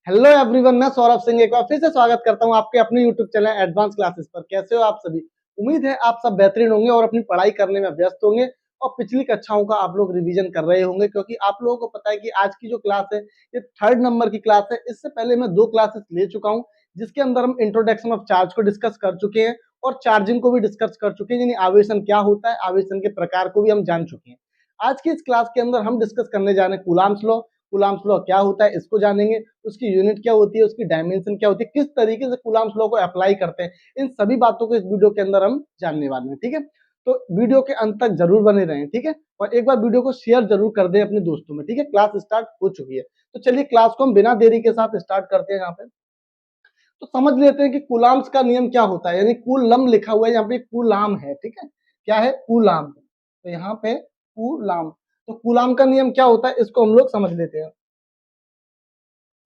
Hello everyone, मैं सौरभ सिंह एक बार फिर से स्वागत करता हूं आपके अपने यूट्यूब चैनल एडवांस क्लासेस पर। कैसे हो आप सभी? उम्मीद है आप सब बेहतरीन होंगे और अपनी पढ़ाई करने में व्यस्त होंगे और पिछली कक्षाओं का आप लोग रिवीजन कर रहे होंगे, क्योंकि आप लोगों को पता है कि आज की जो क्लास है ये 3rd नंबर की क्लास है। इससे पहले मैं 2 क्लासेस ले चुका हूँ, जिसके अंदर हम इंट्रोडक्शन ऑफ चार्ज को डिस्कस कर चुके हैं और चार्जिंग को भी डिस्कस कर चुके हैं, यानी आवेशन क्या होता है, आवेशन के प्रकार को भी हम जान चुके हैं। आज की इस क्लास के अंदर हम डिस्कस करने जा रहे हैं कूलाम्स लॉ। कूलाम्स लॉ क्या होता है इसको जानेंगे, उसकी यूनिट क्या होती है, उसकी डायमेंशन क्या होती है, किस तरीके से कूलाम्स लॉ को अप्लाई करते हैं, इन सभी बातों को इस वीडियो के अंदर हम जानने वाले हैं। ठीक है, तो वीडियो के अंत तक जरूर बने रहें। ठीक है, और एक बार वीडियो को शेयर जरूर कर दें अपने दोस्तों में। ठीक है, क्लास स्टार्ट हो चुकी है, तो चलिए क्लास को हम बिना देरी के साथ स्टार्ट करते हैं। यहाँ पे तो समझ लेते हैं कि कूलाम्स का नियम क्या होता है, यानी कूलम लिखा हुआ है, यहाँ पे कूलाम है। ठीक है, क्या है? कूलाम। तो यहाँ पे कूलाम, तो कूलाम का नियम क्या होता है इसको हम लोग समझ लेते हैं।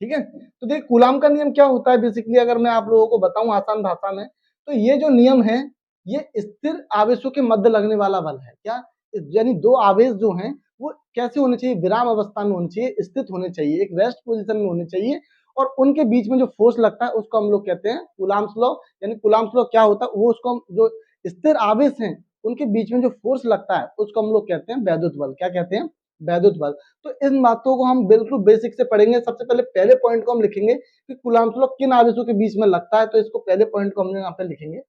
ठीक है, तो देखिए कूलाम का नियम क्या होता है बेसिकली, अगर मैं आप लोगों को बताऊं आसान भाषा में, तो ये जो नियम है ये स्थिर आवेशों के मध्य लगने वाला बल है। क्या? यानी दो आवेश जो हैं वो कैसे होने चाहिए? विराम अवस्था में होने चाहिए, स्थित होने चाहिए, एक रेस्ट पोजीशन में होने चाहिए, और उनके बीच में जो फोर्स लगता है उसको हम लोग कहते हैं कूलाम्स लॉ। यानी कूलाम्स लॉ क्या होता है, वो उसको हम जो स्थिर आवेश हैं उनके बीच में जो फोर्स लगता है उसको हम लोग कहते हैं वैद्युत बल। क्या कहते हैं? वैद्युत बल। तो इन बातों को हम बिल्कुल बेसिक से पढ़ेंगे। सबसे पहले पहले पॉइंट को हम लिखेंगे कि कूलाम्स लॉ किन आवेशों के बीच में लगता है, तो इसको पहले पॉइंट को हम यहाँ पे लिखेंगे।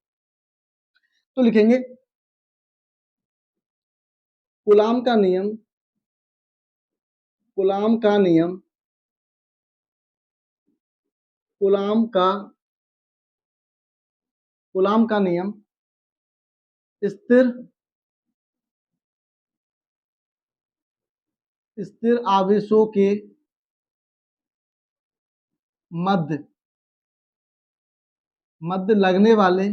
तो लिखेंगे कूलाम का नियम, कूलाम का नियम, कूलाम का कूलाम का नियम स्थिर स्थिर आवेशों के मध्य मध्य लगने वाले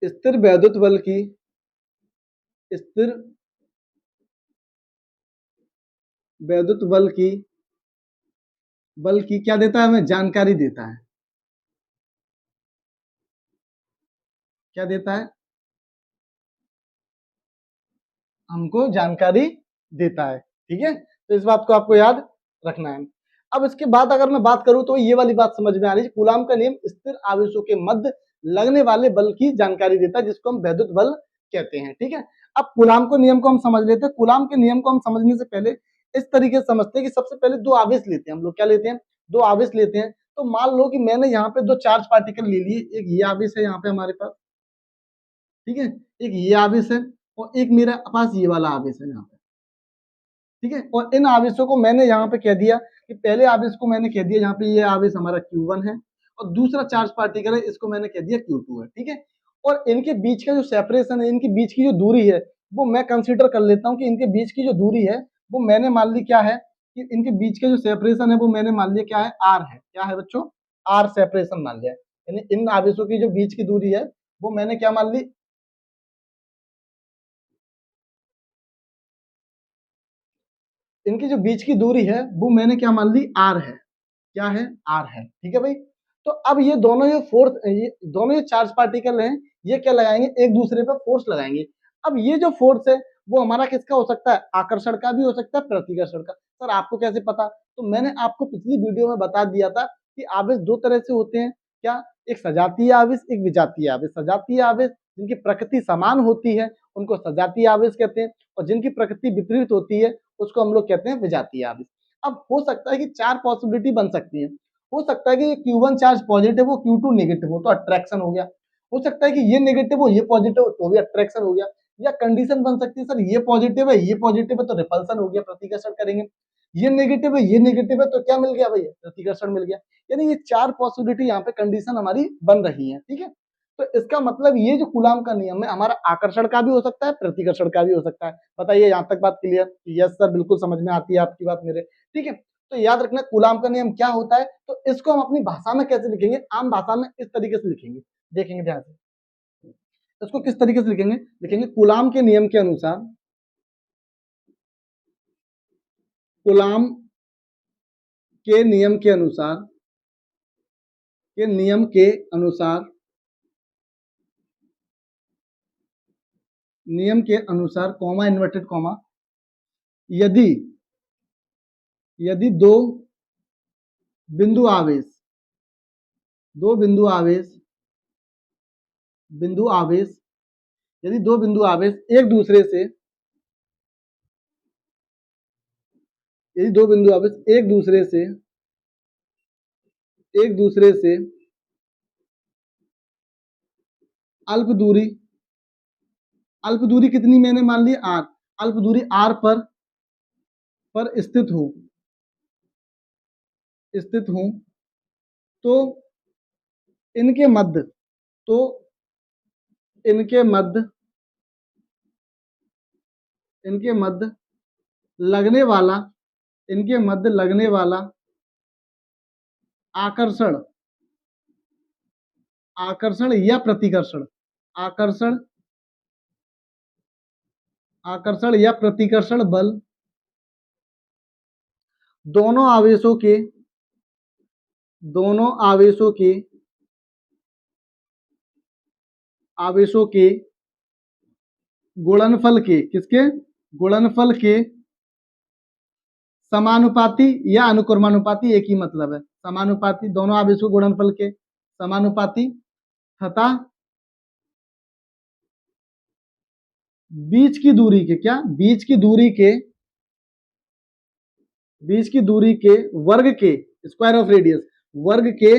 स्थिर वैद्युत बल की स्थिर वैद्युत बल की क्या देता है? हमें जानकारी देता है। क्या देता है? हमको जानकारी देता है। ठीक है, तो इस बात को आपको याद रखना है। अब इसके बाद अगर मैं बात करूं तो ये वाली बात समझ में आ रही है, कूलाम का नियम स्थिर आवेशों के मध्य लगने वाले बल की जानकारी देता है, जिसको हम वैद्युत बल कहते हैं। ठीक है, अब कूलाम को नियम को हम समझ लेते हैं। कूलाम के नियम को हम समझने से पहले इस तरीके से समझते हैं कि सबसे पहले दो आवेश लेते हैं हम लोग। क्या लेते हैं? दो आवेश लेते हैं। तो मान लो कि मैंने यहाँ पे दो चार्ज पार्टिकल ले लिए, एक ये आवेश है यहाँ पे हमारे पास, ठीक है, एक ये आवेश है और एक मेरा पास ये वाला आवेश है यहाँ पे। ठीक है, और इन आवेशों को मैंने यहाँ पे कह दिया कि पहले आवेश को मैंने कह दिया यहाँ पे ये आवेश हमारा Q1 है और दूसरा चार्ज पार्टिकल है इसको मैंने कह दिया Q2 है। ठीक है, और इनके बीच का जो सेपरेशन है, इनके बीच की जो दूरी है, वो मैं कंसीडर कर लेता हूँ कि इनके बीच की जो दूरी है वो मैंने मान ली क्या है, कि इनके बीच का जो सेपरेशन है वो मैंने मान लिया क्या है? R है। क्या है बच्चों? R सेपरेशन मान लिया है। यानी इन आवेशों की जो बीच की दूरी है वो मैंने क्या मान ली? इनकी जो बीच की दूरी है वो मैंने क्या मान ली? R है। क्या है? R है। ठीक है भाई, तो अब ये दोनों ये चार्ज पार्टिकल हैं, ये क्या लगाएंगे? एक दूसरे पर फोर्स लगाएंगे। अब ये जो फोर्स है वो हमारा किसका हो सकता है? आकर्षण का भी हो सकता है, प्रतिकर्षण का। सर आपको कैसे पता? तो मैंने आपको पिछली वीडियो में बता दिया था कि आवेश दो तरह से होते हैं। क्या? एक सजातीय आवेश, एक विजातीय आवेश। सजातीय आवेश जिनकी प्रकृति समान होती है उनको सजातीय आवेश कहते हैं, और जिनकी प्रकृति विपरीत होती है उसको हम लोग कहते हैं विजातीय आवेश। अब हो सकता है कि चार पॉसिबिलिटी बन सकती है। हो सकता है कि ये Q1 चार्ज पॉजिटिव हो, Q2 नेगेटिव हो, तो अट्रैक्शन हो गया। हो सकता है कि ये नेगेटिव हो, ये पॉजिटिव हो, तो भी अट्रैक्शन हो गया। या कंडीशन बन सकती है सर ये पॉजिटिव है, ये पॉजिटिव है, तो रिपल्सन हो गया, प्रतिकर्षण करेंगे। ये नेगेटिव है, ये नेगेटिव है, तो क्या मिल गया भैया? प्रतिकर्षण मिल गया। यानी ये चार पॉसिबिलिटी यहाँ पे कंडीशन हमारी बन रही है। ठीक है, तो इसका मतलब ये जो कूलाम का नियम है हमारा आकर्षण का भी हो सकता है, प्रतिकर्षण का भी हो सकता है। बताइए यहाँ तक बात क्लियर? यस सर, बिल्कुल समझ में आती है आपकी बात मेरे। ठीक है, तो याद रखना कूलाम का नियम क्या होता है। तो इसको हम अपनी भाषा में कैसे लिखेंगे? आम भाषा में इस तरीके से लिखेंगे, देखेंगे ध्यान से। इसको किस तरीके से लिखेंगे? लिखेंगे कूलाम के नियम के अनुसार, कूलाम के नियम के अनुसार, के नियम के अनुसार नियम के अनुसार कॉमा इन्वर्टेड कॉमा यदि यदि बिंदु आवेश दो बिंदु आवेश यदि दो बिंदु आवेश एक दूसरे से यदि दो बिंदु आवेश एक दूसरे से अल्प दूरी कितनी मैंने मान ली आर, अल्प दूरी आर पर स्थित हूं तो इनके मध्य तो इनके मध्य इनके मध्य लगने वाला आकर्षण या प्रतिकर्षण आकर्षण या प्रतिकर्षण बल दोनों आवेशों के गुणनफल के किसके गुणनफल के समानुपाती या अनुक्रमानुपाती, एक ही मतलब है, समानुपाती, दोनों आवेशों गुणनफल के समानुपाती तथा बीच की दूरी के वर्ग के स्क्वायर ऑफ रेडियस वर्ग के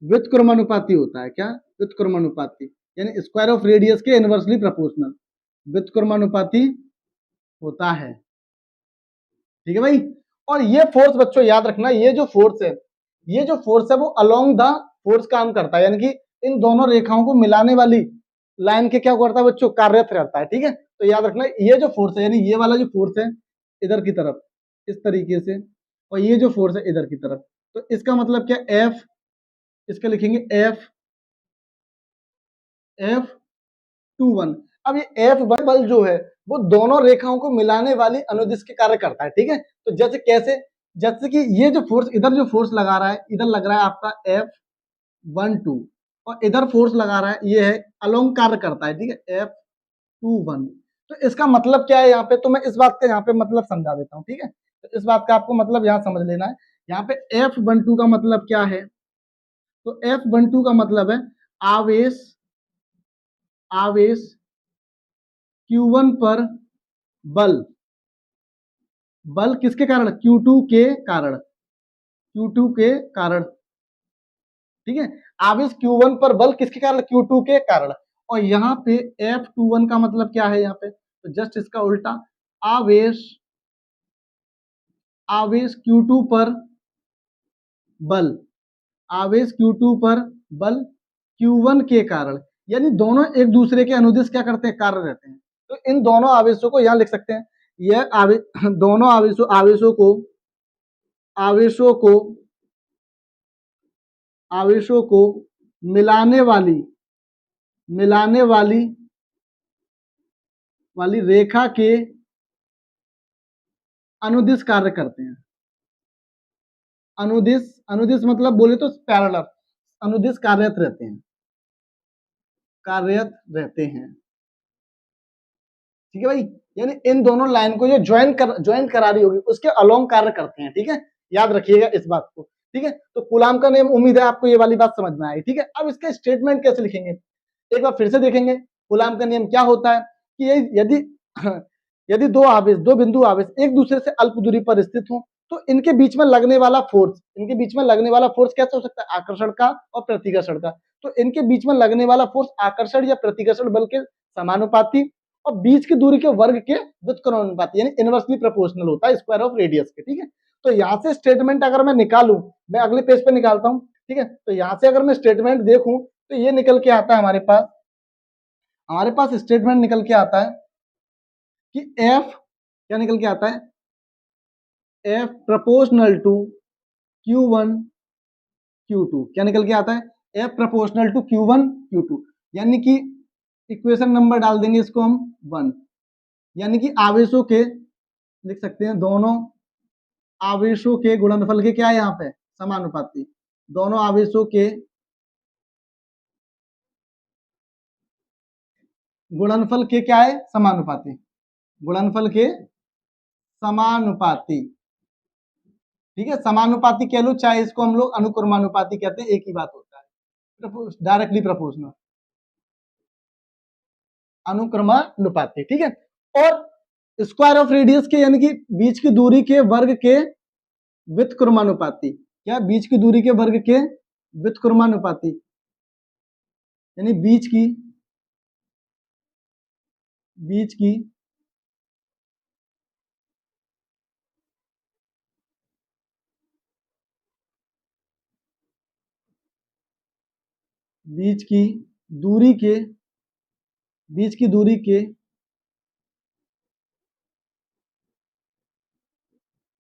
व्युत्क्रमानुपाती होता है। क्या व्युत्क्रमानुपाती, यानी स्क्वायर ऑफ रेडियस के इनवर्सली प्रोपोर्शनल व्युत्क्रमानुपाती होता है। ठीक है भाई। और ये फोर्स बच्चों याद रखना, ये जो फोर्स है वो अलोंग द फोर्स काम करता है, यानी कि इन दोनों रेखाओं को मिलाने वाली लाइन के क्या करता है बच्चों, कार्यरत रहता है। ठीक है, तो याद रखना ये जो फोर्स है, यानी ये वाला जो फोर्स है इधर की तरफ इस तरीके से, और ये जो फोर्स है इधर की तरफ, तो इसका मतलब क्या, एफ, इसका लिखेंगे F21। अब ये F1 बल जो है वो दोनों रेखाओं को मिलाने वाली अनुदिश के कार्य करता है। ठीक है, तो जैसे कि ये जो फोर्स, इधर जो फोर्स लगा रहा है, इधर लग रहा है आपका F12, और इधर फोर्स लगा रहा है, ये है अलोंग कार्य करता है। ठीक है, F21। तो इसका मतलब क्या है यहाँ पे, तो मैं इस बात का यहाँ पे मतलब समझा देता हूँ। ठीक है, तो इस बात का आपको मतलब यहाँ समझ लेना है। यहाँ पे F12 का मतलब क्या है, तो F12 का मतलब है आवेश Q1 पर बल किसके कारण, Q2 के कारण। ठीक है, आवेश Q1 पर बल किसके कारण, Q2 के कारण। और यहाँ पे F21 का मतलब क्या है, यहाँ पे तो जस्ट इसका उल्टा, आवेश Q2 पर बल Q1 के कारण, यानी दोनों एक दूसरे के अनुदिश क्या करते हैं, कार्य रहते हैं। तो इन दोनों आवेशों को यहां लिख सकते हैं, यह दोनों आवेशों को मिलाने वाली रेखा के अनुदिश कार्य करते हैं। अनुदिश मतलब बोले तो पैरेलल, अनुदिश कार्यरत रहते हैं। ठीक है भाई, यानी इन दोनों लाइन को जो ज्वाइन करा रही होगी उसके अलोंग कार्य करते हैं। ठीक है, याद रखिएगा इस बात को। ठीक है, तो कूलाम का नियम, उम्मीद है आपको ये वाली बात समझ में आई। ठीक है, अब इसका स्टेटमेंट कैसे लिखेंगे, एक बार फिर से देखेंगे। कूलाम का नियम क्या होता है कि यदि दो बिंदु आवेश एक दूसरे से अल्प दूरी पर स्थित हो तो इनके बीच में लगने वाला फोर्स कैसा हो सकता है, आकर्षण का और प्रतिकर्षण का। तो इनके बीच में लगने वाला फोर्स आकर्षण या प्रतिकर्षण बल के समानुपाती और बीच की दूरी के वर्ग के व्युत्क्रमानुपाती, यानी इनवर्सली प्रोपोर्शनल होता है स्क्वायर ऑफ रेडियस के। ठीक है, तो यहाँ से स्टेटमेंट अगर मैं निकालूं, मैं अगले पेज पे निकालता हूँ। ठीक है, तो यहाँ से अगर मैं स्टेटमेंट देखूं तो ये निकल के आता है हमारे पास स्टेटमेंट निकल के आता है कि F क्या निकल के आता है, F proportional to Q1 Q2 क्या निकल के आता है, F proportional to Q1 Q2, यानी कि इक्वेशन नंबर डाल देंगे इसको हम 1, यानी कि आवेशों के लिख सकते हैं, दोनों आवेशों के गुणनफल के क्या है यहाँ पे, समानुपाती, दोनों आवेशों के गुणनफल के क्या है, समानुपाती, गुणनफल के समानुपाती। ठीक है, समानुपाती कह लो, चाहे इसको हम लोग अनुक्रमानुपाती कहते हैं, एक ही बात होता है, डायरेक्टली प्रोपोर्शनल, अनुक्रमानुपाती। ठीक है, और स्क्वायर ऑफ रेडियस के यानी कि बीच की दूरी के वर्ग के व्युत्क्रमानुपाती, क्या, बीच की दूरी के वर्ग के व्युत्क्रमानुपाती, यानी बीच की बीच की दूरी के बीच की दूरी के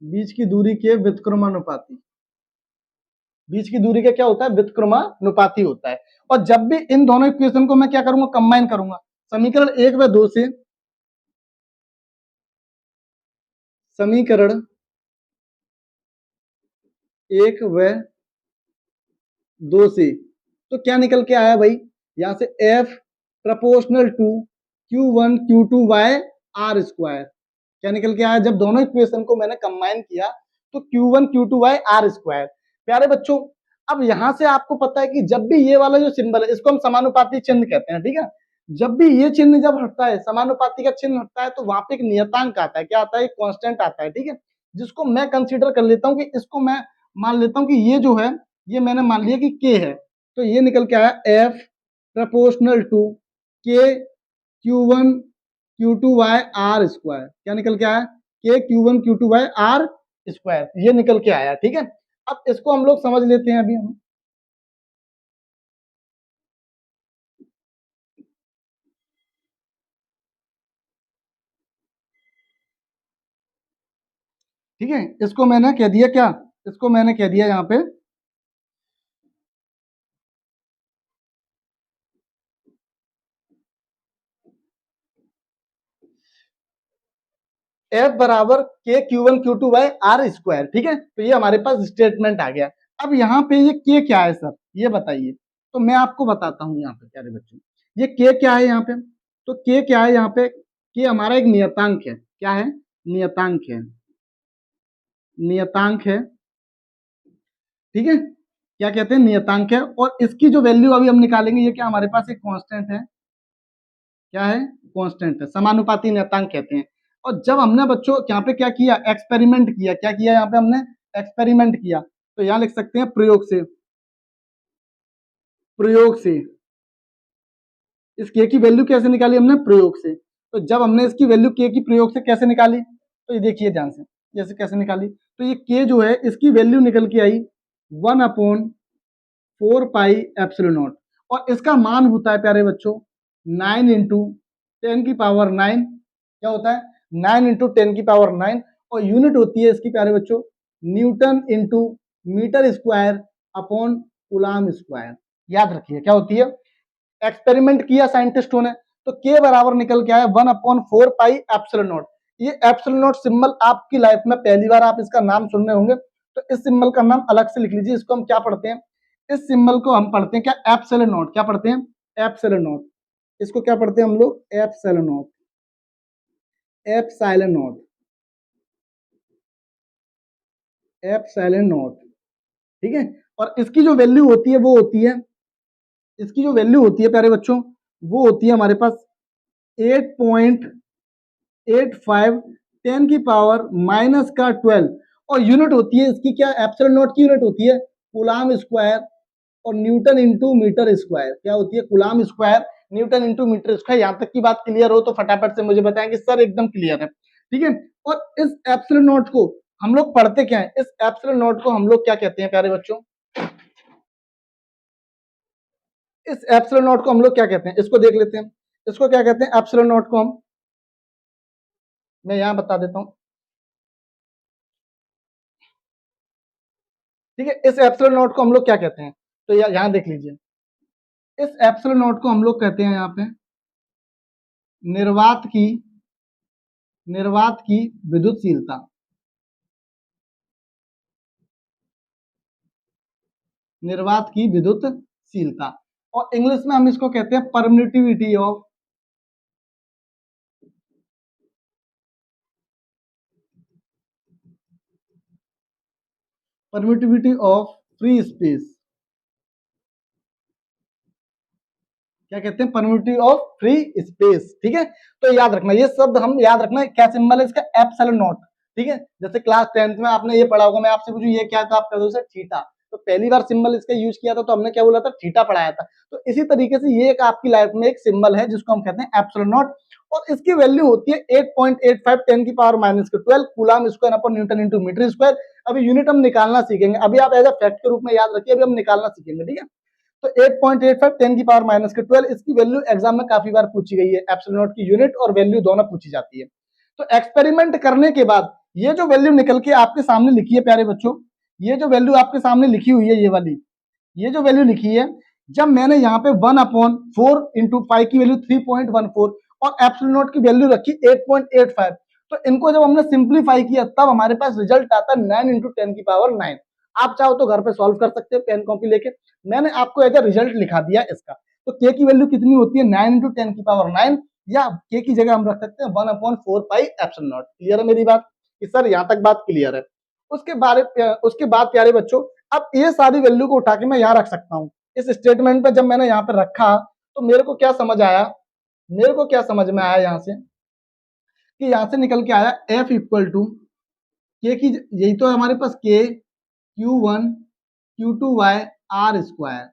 बीच की दूरी के व्युत्क्रमानुपाती, बीच की दूरी का क्या होता है, व्युत्क्रमानुपाती होता है। और जब भी इन दोनों इक्वेशन को मैं क्या करूंगा, कंबाइन करूंगा, समीकरण 1 व 2 से, समीकरण 1 व 2 से तो क्या निकल के आया भाई, यहां से F proportional to Q1 Q2 y r square, क्या निकल के आया, जब दोनों इक्वेशन को मैंने कंबाइन किया तो Q1 Q2 y r square. प्यारे बच्चों, अब यहां से आपको पता है कि जब भी ये वाला जो सिंबल है इसको हम समानुपाती चिन्ह कहते हैं, ठीक है, जब भी ये चिन्ह जब हटता है, समानुपाती का चिन्ह हटता है, तो वहां पे एक नियतांक आता है, क्या आता है, एक कांस्टेंट आता है, ठीक है, जिसको मैं कंसीडर कर लेता हूं कि इसको मैं मान लेता हूं कि ये जो है, ये मैंने मान लिया कि के है, तो ये निकल के आया F प्रोपोर्शनल टू के Q1 Q2 y r square, क्या निकल के आया, के Q1 Q2 y r square, ये निकल के आया। ठीक है, अब इसको हम लोग समझ लेते हैं अभी हम, ठीक है, इसको मैंने कह दिया क्या, इसको मैंने कह दिया यहाँ पे F बराबर के Q1 Q2 y r square. ठीक है, तो ये हमारे पास स्टेटमेंट आ गया। अब यहाँ पे ये के क्या है सर, ये बताइए, तो मैं आपको बताता हूँ यहाँ पे प्यारे बच्चों, ये के क्या है यहाँ पे, तो के क्या है यहाँ पे, के हमारा एक नियतांक है, क्या है, नियतांक है, नियतांक है, ठीक है, क्या कहते हैं, नियतांक है, और इसकी जो वैल्यू अभी हम निकालेंगे, ये क्या हमारे पास एक कांस्टेंट है, क्या है, कांस्टेंट है, समानुपाती नियतांक कहते हैं। और जब हमने बच्चों यहाँ पे क्या किया, एक्सपेरिमेंट किया, क्या किया यहाँ पे हमने, एक्सपेरिमेंट किया, तो यहाँ लिख सकते हैं प्रयोग से इस के की वैल्यू कैसे निकाली हमने, प्रयोग से। तो जब हमने इसकी वैल्यू के की प्रयोग से कैसे निकाली, तो ये देखिए ध्यान से, जैसे कैसे निकाली, तो ये के जो है इसकी वैल्यू निकल के आई 1/4 पाई एप्सिलॉन नॉट, और इसका मान होता है प्यारे बच्चों 9 × 10⁹ क्या होता है, 9 × 10⁹, और यूनिट होती है इसकी प्यारे बच्चों newton into metre square upon coulomb square. याद रखिए क्या होती है, एक्सपेरिमेंट किया साइंटिस्टों ने, तो के बराबर निकल के आया 1/4 पाई एप्सिलॉन नॉट। ये एप्सिलॉन नॉट सिंबल आपकी लाइफ में पहली बार आप इसका नाम सुन रहे होंगे, तो इस सिंबल का नाम अलग से लिख लीजिए, इसको हम क्या पढ़ते हैं, इस सिंबल को हम पढ़ते हैं क्या, एप्सिलॉन नॉट, क्या पढ़ते हैं, एप्सिलॉन नॉट, इसको क्या पढ़ते हैं हम लोग, epsilon not, epsilon not, epsilon naught. ठीक है, और इसकी जो वैल्यू होती है वो होती है, इसकी जो वैल्यू होती है प्यारे बच्चों, वो होती है हमारे पास 8.85 10⁻⁻12, और यूनिट होती है इसकी क्या, एप्सिलॉन नॉट की यूनिट होती है कूलाम स्क्वायर, और न्यूटन इंटू मीटर स्क्वायर, क्या होती है, coulomb square newton into metre square. यहां तक की बात क्लियर हो तो फटाफट से मुझे बताएं कि सर एकदम क्लियर है। ठीक है, और इस एप्सिलॉन नॉट को हम लोग पढ़ते क्या है, इस एप्सिलॉन नॉट को हम लोग क्या कहते हैं प्यारे बच्चों, इस एप्सिलॉन नॉट को हम लोग क्या कहते हैं, इसको देख लेते हैं, इसको क्या कहते हैं, एप्सिलॉन नॉट को हम, मैं यहां बता देता हूं, ठीक है, इस एप्सिलॉन नॉट को हम लोग क्या कहते हैं, तो यहां देख लीजिए, इस एप्सिलॉन नॉट को हम लोग कहते हैं यहाँ पे निर्वात की निर्वात की विद्युतशीलता, निर्वात की विद्युतशीलता, और इंग्लिश में हम इसको कहते हैं permittivity of permittivity of free space, क्या कहते हैं, परमिटिविटी ऑफ फ्री स्पेस। ठीक है, तो याद रखना ये शब्द, हम याद रखना क्या सिंबल है इसका, एप्सिलॉन नॉट। ठीक है, जैसे क्लास 10th में आपने ये पढ़ा होगा, मैं आपसे पूछूं ये क्या था, आप कह दो सर थीटा, तो पहली बार सिंबल इसका यूज किया था तो हमने क्या बोला था, थीटा पढ़ाया था। तो इसी तरीके से ये एक आपकी लाइफ में एक सिंबल है जिसको हम कहते हैं एप्सिलॉन नॉट, और इसकी वैल्यू होती है 8.85 10 की power -12 coulomb square upon newton into metre square. अभी यूनिट हम निकालना सीखेंगे, अभी आप एज अ फैक्ट के रूप में याद रखिए, अभी हम निकालना सीखेंगे। ठीक है, तो 8.85 10 की पावर -12 इसकी वैल्यू एग्जाम में काफी बार पूछी गई है, एप्सिलॉन नॉट की यूनिट और वैल्यू दोनों पूछी जाती है। तो एक्सपेरिमेंट करने के बाद ये जो वैल्यू निकल के आपके सामने लिखी है प्यारे बच्चों, ये जो वैल्यू आपके सामने लिखी हुई है ये वाली, ये जो वैल्यू लिखी है, जब मैंने यहाँ पे 1/4 इंटू पाई की वैल्यू 3.14 और एप्सिलॉन नॉट की वैल्यू रखी 8.85, तो इनको जब हमने सिंप्लीफाई किया तब हमारे पास रिजल्ट आता है 9 इंटू 10 की पावर 9। आप चाहो तो घर पे सॉल्व कर सकते हो पेन कॉपी लेके, मैंने आपको एज अ रिजल्ट लिखा दिया इसका। तो के की वैल्यू कितनी होती है, 9 इंटू 10 की पावर 9, या के की जगह हम रख सकते हैं 1/4 पाई एप्सिलॉन नॉट। क्लियर है मेरी बात कि सर यहाँ तक बात क्लियर है। उसके बाद प्यारे बच्चों, अब ये सारी वैल्यू को उठा के मैं यहाँ रख सकता हूँ इस स्टेटमेंट पे। जब मैंने यहाँ पे रखा तो मेरे को क्या समझ आया, मेरे को क्या समझ में आया यहाँ से, कि यहाँ से निकल के आया F इक्वल टू के की, यही तो है हमारे पास के Q1 Q2 Y R square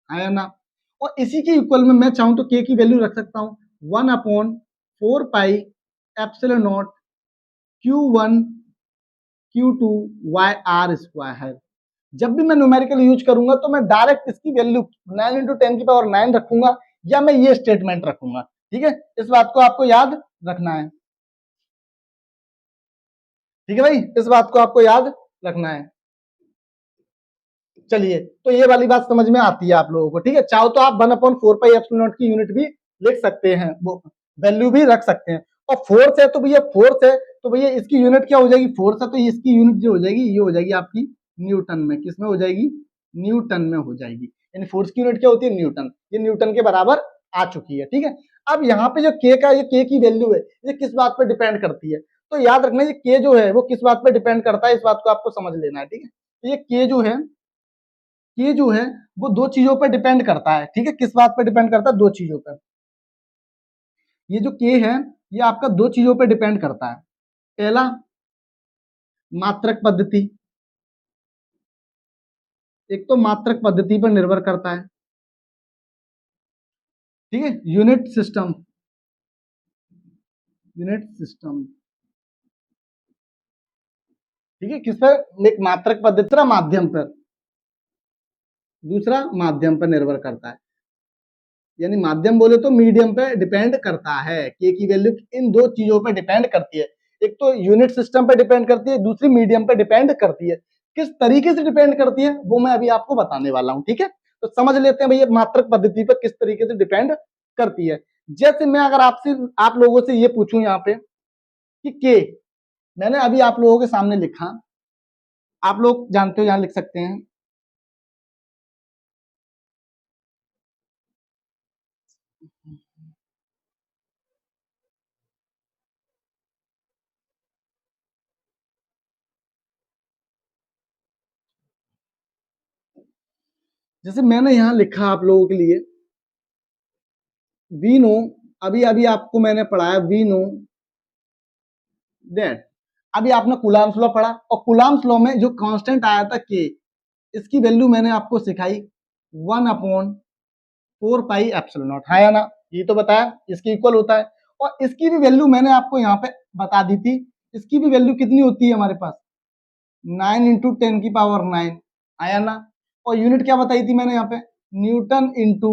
आया ना, और इसी के इक्वल में मैं चाहूं तो के की वैल्यू रख सकता हूं 1/4 pi epsilon naught Q1 Q2 Y R square है। जब भी मैं न्यूमेरिकल यूज करूंगा तो मैं डायरेक्ट इसकी वैल्यू 9 इंटू 10 की पावर 9 रखूंगा, या मैं ये स्टेटमेंट रखूंगा। ठीक है, इस बात को आपको याद रखना है। ठीक है भाई, इस बात को आपको याद रखना है। चलिए, तो ये वाली बात समझ में आती है आप लोगों को। ठीक है, चाहो तो आप 1/4 पाई एप्सिलॉन नॉट की यूनिट भी लिख सकते हैं, वो वैल्यू भी रख सकते हैं। और फोर्स है तो भैया, फोर्स है तो भैया इसकी यूनिट क्या हो जाएगी, फोर्स है तो इसकी यूनिट जो हो जाएगी ये हो जाएगी आपकी न्यूटन में। किस में हो जाएगी, न्यूटन में हो जाएगी। यानी फोर्स की यूनिट क्या होती है, न्यूटन। ये न्यूटन के बराबर आ चुकी है। ठीक है, अब यहाँ पे जो के का, ये के की वैल्यू है, ये किस बात पर डिपेंड करती है, तो याद रखना ये के जो है वो किस बात पर डिपेंड करता है, इस बात को आपको समझ लेना है। ठीक है, तो ये के जो है, ये जो है वो दो चीजों पर डिपेंड करता है। ठीक है, किस बात पर डिपेंड करता है, दो चीजों पर। ये जो के है ये आपका दो चीजों पर डिपेंड करता है। पहला, मात्रक पद्धति, एक तो मात्रक पद्धति पर निर्भर करता है। ठीक है, यूनिट सिस्टम, यूनिट सिस्टम। ठीक है, किस पर, एक मात्रक पद्धति, दूसरा माध्यम पर, दूसरा माध्यम पर निर्भर करता है। यानी माध्यम बोले तो मीडियम पे डिपेंड करता है। के की वैल्यू इन दो चीजों पे डिपेंड करती है, एक तो यूनिट सिस्टम पे डिपेंड करती है, दूसरी मीडियम पे डिपेंड करती है। किस तरीके से डिपेंड करती है वो मैं अभी आपको बताने वाला हूँ। ठीक है, तो समझ लेते हैं भैया मात्रक पद्धति पर किस तरीके से डिपेंड करती है। जैसे मैं अगर आपसे, आप लोगों से ये पूछूं यहाँ पे कि के, मैंने अभी आप लोगों के सामने लिखा, आप लोग जानते हो यहाँ लिख सकते हैं, जैसे मैंने यहाँ लिखा आप लोगों के लिए, वी नो, अभी अभी आपको मैंने पढ़ाया वी नो दैट, अभी आपने कूलम्ब्स लॉ पढ़ा, और कूलम्ब्स लॉ में जो कांस्टेंट आया था के, इसकी वैल्यू मैंने आपको सिखाई 1/4 पाई एप्सिलॉन नॉट, है या ना, ये तो बताया इसके इक्वल होता है। और इसकी भी वैल्यू मैंने आपको यहाँ पे बता दी थी, इसकी भी वैल्यू कितनी होती है हमारे पास, 9 इंटू 10 की पावर 9, आया ना। और यूनिट क्या बताई थी मैंने यहाँ पे, newton into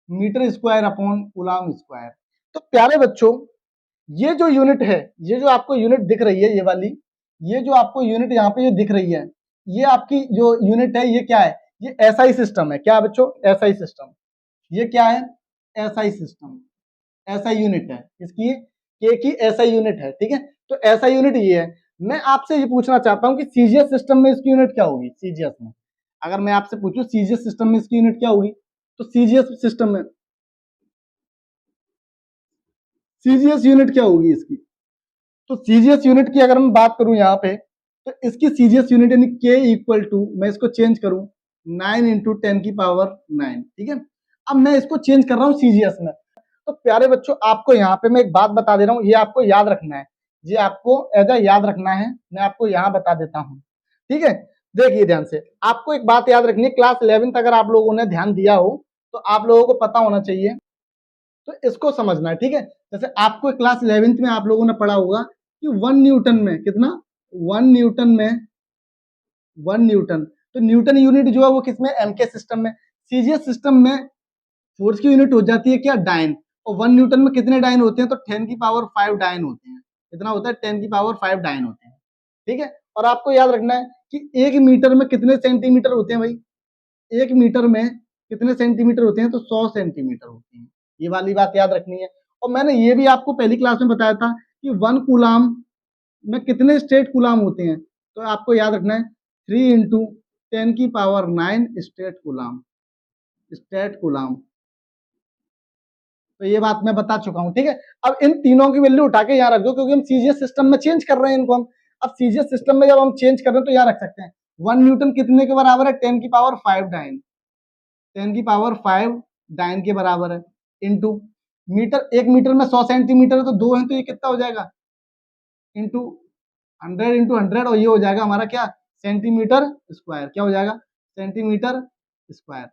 metre square upon coulomb square. तो प्यारे बच्चों, ये जो यूनिट है, ये जो आपको यूनिट दिख रही है ये वाली, ये जो आपको यूनिट यहाँ पे ये दिख रही है, ये आपकी जो यूनिट है ये क्या है, ये एसआई सिस्टम है। क्या बच्चों, एसआई सिस्टम। ये क्या है, एसआई सिस्टम, एसआई यूनिट है इसकी, के की एसआई यूनिट है। ठीक है, तो एसआई यूनिट ये है। मैं आपसे ये पूछना चाहता हूँ कि सीजीएस सिस्टम में इसकी यूनिट क्या होगी, सीजीएस में अगर मैं आपसे पूछूं सीजीएस सिस्टम में इसकी यूनिट क्या होगी, तो सीजीएस सिस्टम में सीजीएस यूनिट क्या होगी इसकी, तो सीजीएस यूनिट की अगर मैं बात करूं यहाँ पे, तो इसकी सीजीएस यूनिट यानी के इक्वल टू, मैं इसको चेंज करूं 9 इंटू 10 की पावर 9, ठीक है। अब मैं इसको चेंज कर रहा हूँ सीजीएस में। तो प्यारे बच्चों, आपको यहाँ पे मैं एक बात बता दे रहा हूँ, ये आपको याद रखना है, ये आपको एज याद रखना है, मैं आपको यहाँ बता देता हूँ, ठीक है। देखिए ध्यान से, आपको एक बात याद रखनी है, क्लास 11th अगर आप लोगों ने ध्यान दिया हो तो आप लोगों को पता होना चाहिए, तो इसको समझना है, ठीक है। जैसे आपको क्लास 11th में आप लोगों ने पढ़ा होगा कि 1 न्यूटन में कितना, 1 न्यूटन में 1 न्यूटन, तो न्यूटन यूनिट जो है वो किसमें, एम के सिस्टम में। सीजीएस सिस्टम में फोर्स की यूनिट हो जाती है क्या, डाइन, और 1 न्यूटन में कितने डाइन होते हैं, तो 10 की पावर 5 डाइन होते हैं। कितना होता है, 10 की पावर 5 डाइन होते हैं, ठीक है। और आपको याद रखना है कि 1 मीटर में कितने सेंटीमीटर होते हैं भाई, 1 मीटर में कितने सेंटीमीटर होते हैं, तो 100 सेंटीमीटर होते हैं, ये वाली बात याद रखनी है। और मैंने ये भी आपको पहली क्लास में बताया था कि 1 कूलाम में कितने स्टेट कूलाम होते हैं, तो आपको याद रखना है 3 इंटू 10 की power 9 state coulomb, state coulomb. तो ये बात मैं बता चुका हूं, ठीक है। अब इन तीनों की वैल्यू उठा के यहाँ रख दो, क्योंकि हम सीजीएस सिस्टम में चेंज कर रहे हैं इनको हम। अब सीजीएस सिस्टम में जब हम चेंज कर रहे हैं तो यहाँ रख सकते हैं 1 न्यूटन कितने के बराबर है, 10 की पावर 5 डाइन, 10 की पावर 5 डाइन के बराबर है, इंटू मीटर, 1 मीटर में 100 सेंटीमीटर है तो 2 है, तो ये कितना हो जाएगा, इंटू 100 इंटू 100, और ये हो जाएगा हमारा क्या, सेंटीमीटर स्क्वायर, क्या हो जाएगा, सेंटीमीटर स्क्वायर।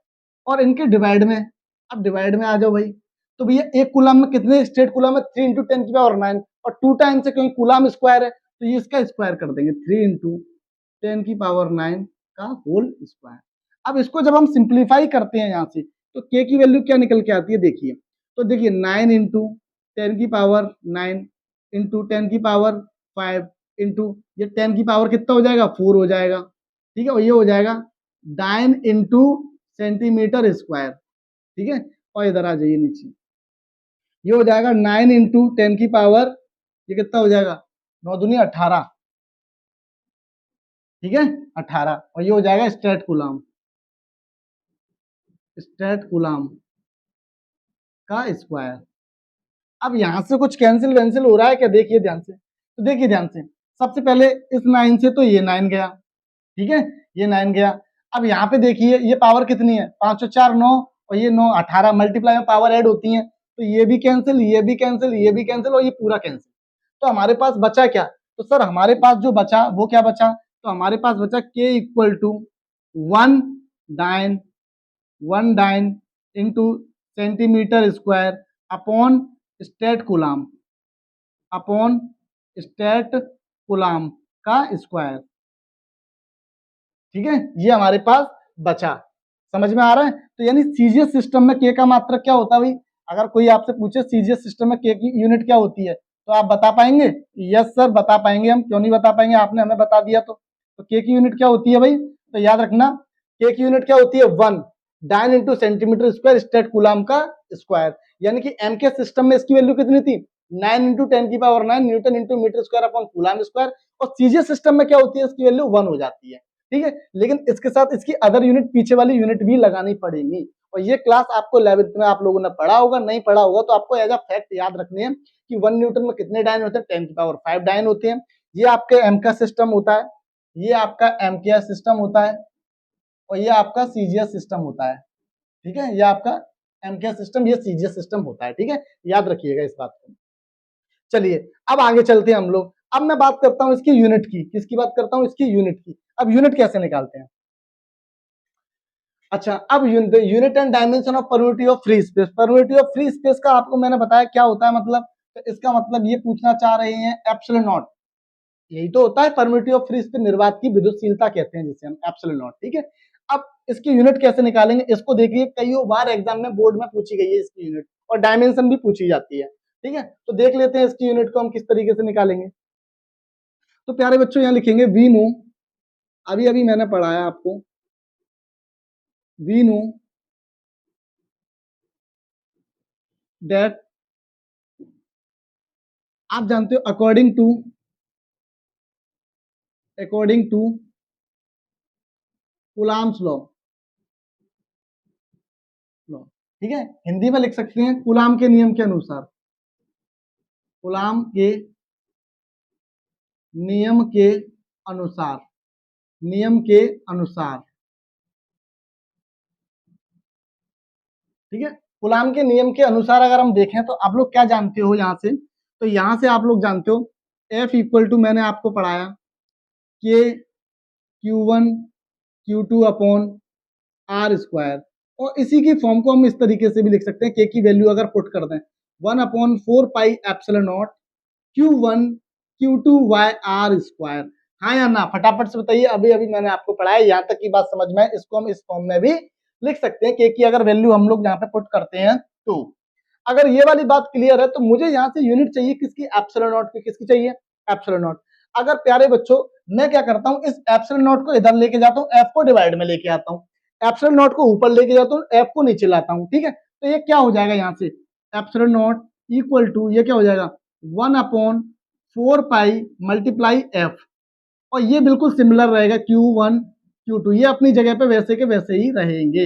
और इनके डिवाइड में, अब डिवाइड में आ जाओ भाई, तो भैया 1 कूलाम में कितने स्टेट कूलाम है, 3 इंटू 10 की पावर 9, और 2 टाइम्स है क्योंकि कूलाम स्क्वायर है, तो ये इसका स्क्वायर कर देंगे, 3 इंटू 10 की पावर 9 का होल स्क्वायर। अब इसको जब हम सिंप्लीफाई करते हैं यहाँ से, तो के की वैल्यू क्या निकल के आती है, देखिए, तो देखिए 9 इंटू 10 की पावर 9 इंटू 10 की पावर 5 इंटू ये 10 की पावर कितना हो जाएगा, 4 हो जाएगा, ठीक है। और ये हो जाएगा 9 इंटू सेंटीमीटर स्क्वायर, ठीक है। और इधर आ जाइए नीचे, ये हो जाएगा 9 इंटू 10 की पावर, ये कितना हो जाएगा, 9 दूनी 18, ठीक है, 18, और ये हो जाएगा स्टेट कूलाम, स्टेट कूलाम का स्क्वायर। अब यहां से कुछ कैंसिल वैंसिल हो रहा है क्या, देखिए ध्यान से, तो देखिए ध्यान से, सबसे पहले इस 9 से तो ये 9 गया, ठीक है, ये 9 गया। अब यहाँ पे देखिए ये पावर कितनी है, 5 और 4 9, और ये 9 18, मल्टीप्लाई में पावर ऐड होती है, तो ये भी कैंसिल, ये भी कैंसिल, ये भी कैंसिल, और ये पूरा कैंसिल। तो हमारे पास बचा क्या, तो सर हमारे पास जो बचा वो क्या बचा, तो हमारे पास बचा के equal to 1 dyne, 1 dyne into centimetre square upon stat coulomb, upon stat coulomb का स्क्वायर, ठीक है। ये हमारे पास बचा, समझ में आ रहा है। तो यानी सीजीएस सिस्टम में के का मात्रक क्या होता है भाई, अगर कोई आपसे पूछे सीजीएस सिस्टम में के की यूनिट क्या होती है, तो आप बता पाएंगे, यस सर बता पाएंगे हम, क्यों नहीं बता पाएंगे, आपने हमें बता दिया। तो के की यूनिट क्या होती है भाई, तो याद रखना के की यूनिट क्या होती है, 1 dyne into centimetre square stat coulomb का स्क्वायर। यानी कि एम के सिस्टम में इसकी वैल्यू कितनी थी, 9 इंटू 10 की power 9 newton into metre square upon coulomb square, और सीजीएस सिस्टम में क्या होती है, इसकी वैल्यू 1 हो जाती है, ठीक है। लेकिन इसके साथ इसकी अदर यूनिट, पीछे वाली यूनिट भी लगानी पड़ेगी, और ये क्लास आपको 11th में आप लोगों ने पढ़ा होगा, नहीं पढ़ा होगा तो आपको एज अ फैक्ट याद रखने हैं कि 1 न्यूटन में कितने डायन होते हैं, 10 की पावर 5 डायन होते हैं। ये आपके एम का सिस्टम होता है, ये आपका एम के सिस्टम होता है, और ये आपका सीजीएस सिस्टम होता है, ठीक है। ये आपका एम के सिस्टम, ये सीजीएस सिस्टम होता है, ठीक है, याद रखिएगा इस बात को। चलिए अब आगे चलते हैं हम लोग। अब मैं बात करता हूं इसकी यूनिट की, किसकी बात करता हूं, इसकी यूनिट की। अब यूनिट कैसे निकालते हैं, अच्छा, अब unit and dimension of permittivity of free space. Permittivity of free space का आपको मैंने बताया क्या होता है, मतलब तो इसका मतलब ये पूछना चाह रहे हैं एप्सिलॉन नॉट, यही तो होता है परमिटिविटी ऑफ फ्री स्पेस, निर्वात की विद्युतशीलता कहते हैं जिसे हम, एप्सिलॉन नॉट, ठीक है। अब इसकी यूनिट कैसे निकालेंगे, इसको देखिए कई बार एग्जाम में बोर्ड में पूछी गई है इसकी यूनिट, और डायमेंशन भी पूछी जाती है, ठीक है। तो देख लेते हैं इसकी यूनिट को हम किस तरीके से निकालेंगे। तो प्यारे बच्चों यहाँ लिखेंगे वी नो, अभी अभी मैंने पढ़ाया आपको, वी नो दैट, आप जानते हो अकॉर्डिंग टू कुलाम्स लॉ, ठीक है, हिंदी में लिख सकते हैं कुलाम के नियम के अनुसार, कुलाम के नियम के अनुसार, नियम के अनुसार, ठीक है। कूलाम के नियम के अनुसार अगर हम देखें तो आप लोग क्या जानते हो यहां से, तो यहां से आप लोग जानते हो F इक्वल टू, मैंने आपको पढ़ाया के Q1 Q2 upon R square, और इसी की फॉर्म को हम इस तरीके से भी लिख सकते हैं, के की वैल्यू अगर पुट कर दें 1/4 pi epsilon naught Q1 Q2 Y R square. हाँ या ना, फटाफट से बताइए। अभी अभी मैंने आपको पढ़ाया, यहाँ तक की बात समझ में, इसको हम इस फॉर्म में भी लिख सकते हैं, के की अगर वैल्यू हम लोग यहाँ पे पुट करते हैं तो। अगर ये वाली बात क्लियर है तो मुझे यहाँ से यूनिट चाहिए किसकी, एप्सिलॉन नॉट की। किसकी चाहिए, एप्सिलॉन नॉट। अगर प्यारे बच्चों मैं क्या करता हूँ, इस एप्सिलॉन नॉट को इधर लेके जाता हूँ, एफ को डिवाइड में लेके आता हूँ, एप्सिलॉन नॉट को ऊपर लेके जाता हूँ, एफ को नीचे लाता हूँ, ठीक है। तो ये क्या हो जाएगा यहाँ से, एप्सिलॉन नॉट इक्वल टू, ये क्या हो जाएगा 1/4 पाई मल्टीप्लाई एफ, और ये बिल्कुल सिमिलर रहेगा Q1 Q2, ये अपनी जगह पे वैसे के वैसे ही रहेंगे,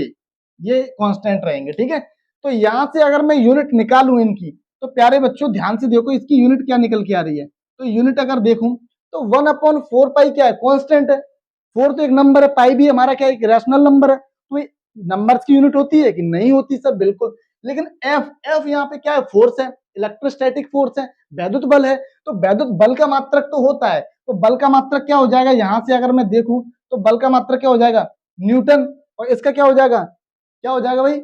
ये कांस्टेंट रहेंगे, ठीक है। तो यहां से अगर मैं यूनिट निकालूं इनकी, तो प्यारे बच्चों ध्यान से देखो इसकी यूनिट क्या निकल के आ रही है। तो यूनिट अगर देखूं तो 1/4 पाई क्या है, कांस्टेंट है। 4 तो एक नंबर है, पाई भी हमारा क्या है, एक रैशनल नंबर है। तो नंबर्स की यूनिट होती है कि नहीं होती सर, बिल्कुल। लेकिन एफ, एफ यहाँ पे क्या है, फोर्स है, इलेक्ट्रोस्टैटिक फोर्स है, वैद्युत बल है। तो वैद्युत बल का मात्रक तो होता है, तो बल का मात्रक क्या हो जाएगा, यहां से अगर मैं देखूं तो बल का मात्रक क्या हो जाएगा, न्यूटन। और इसका क्या हो जाएगा, क्या हो जाएगा भाई,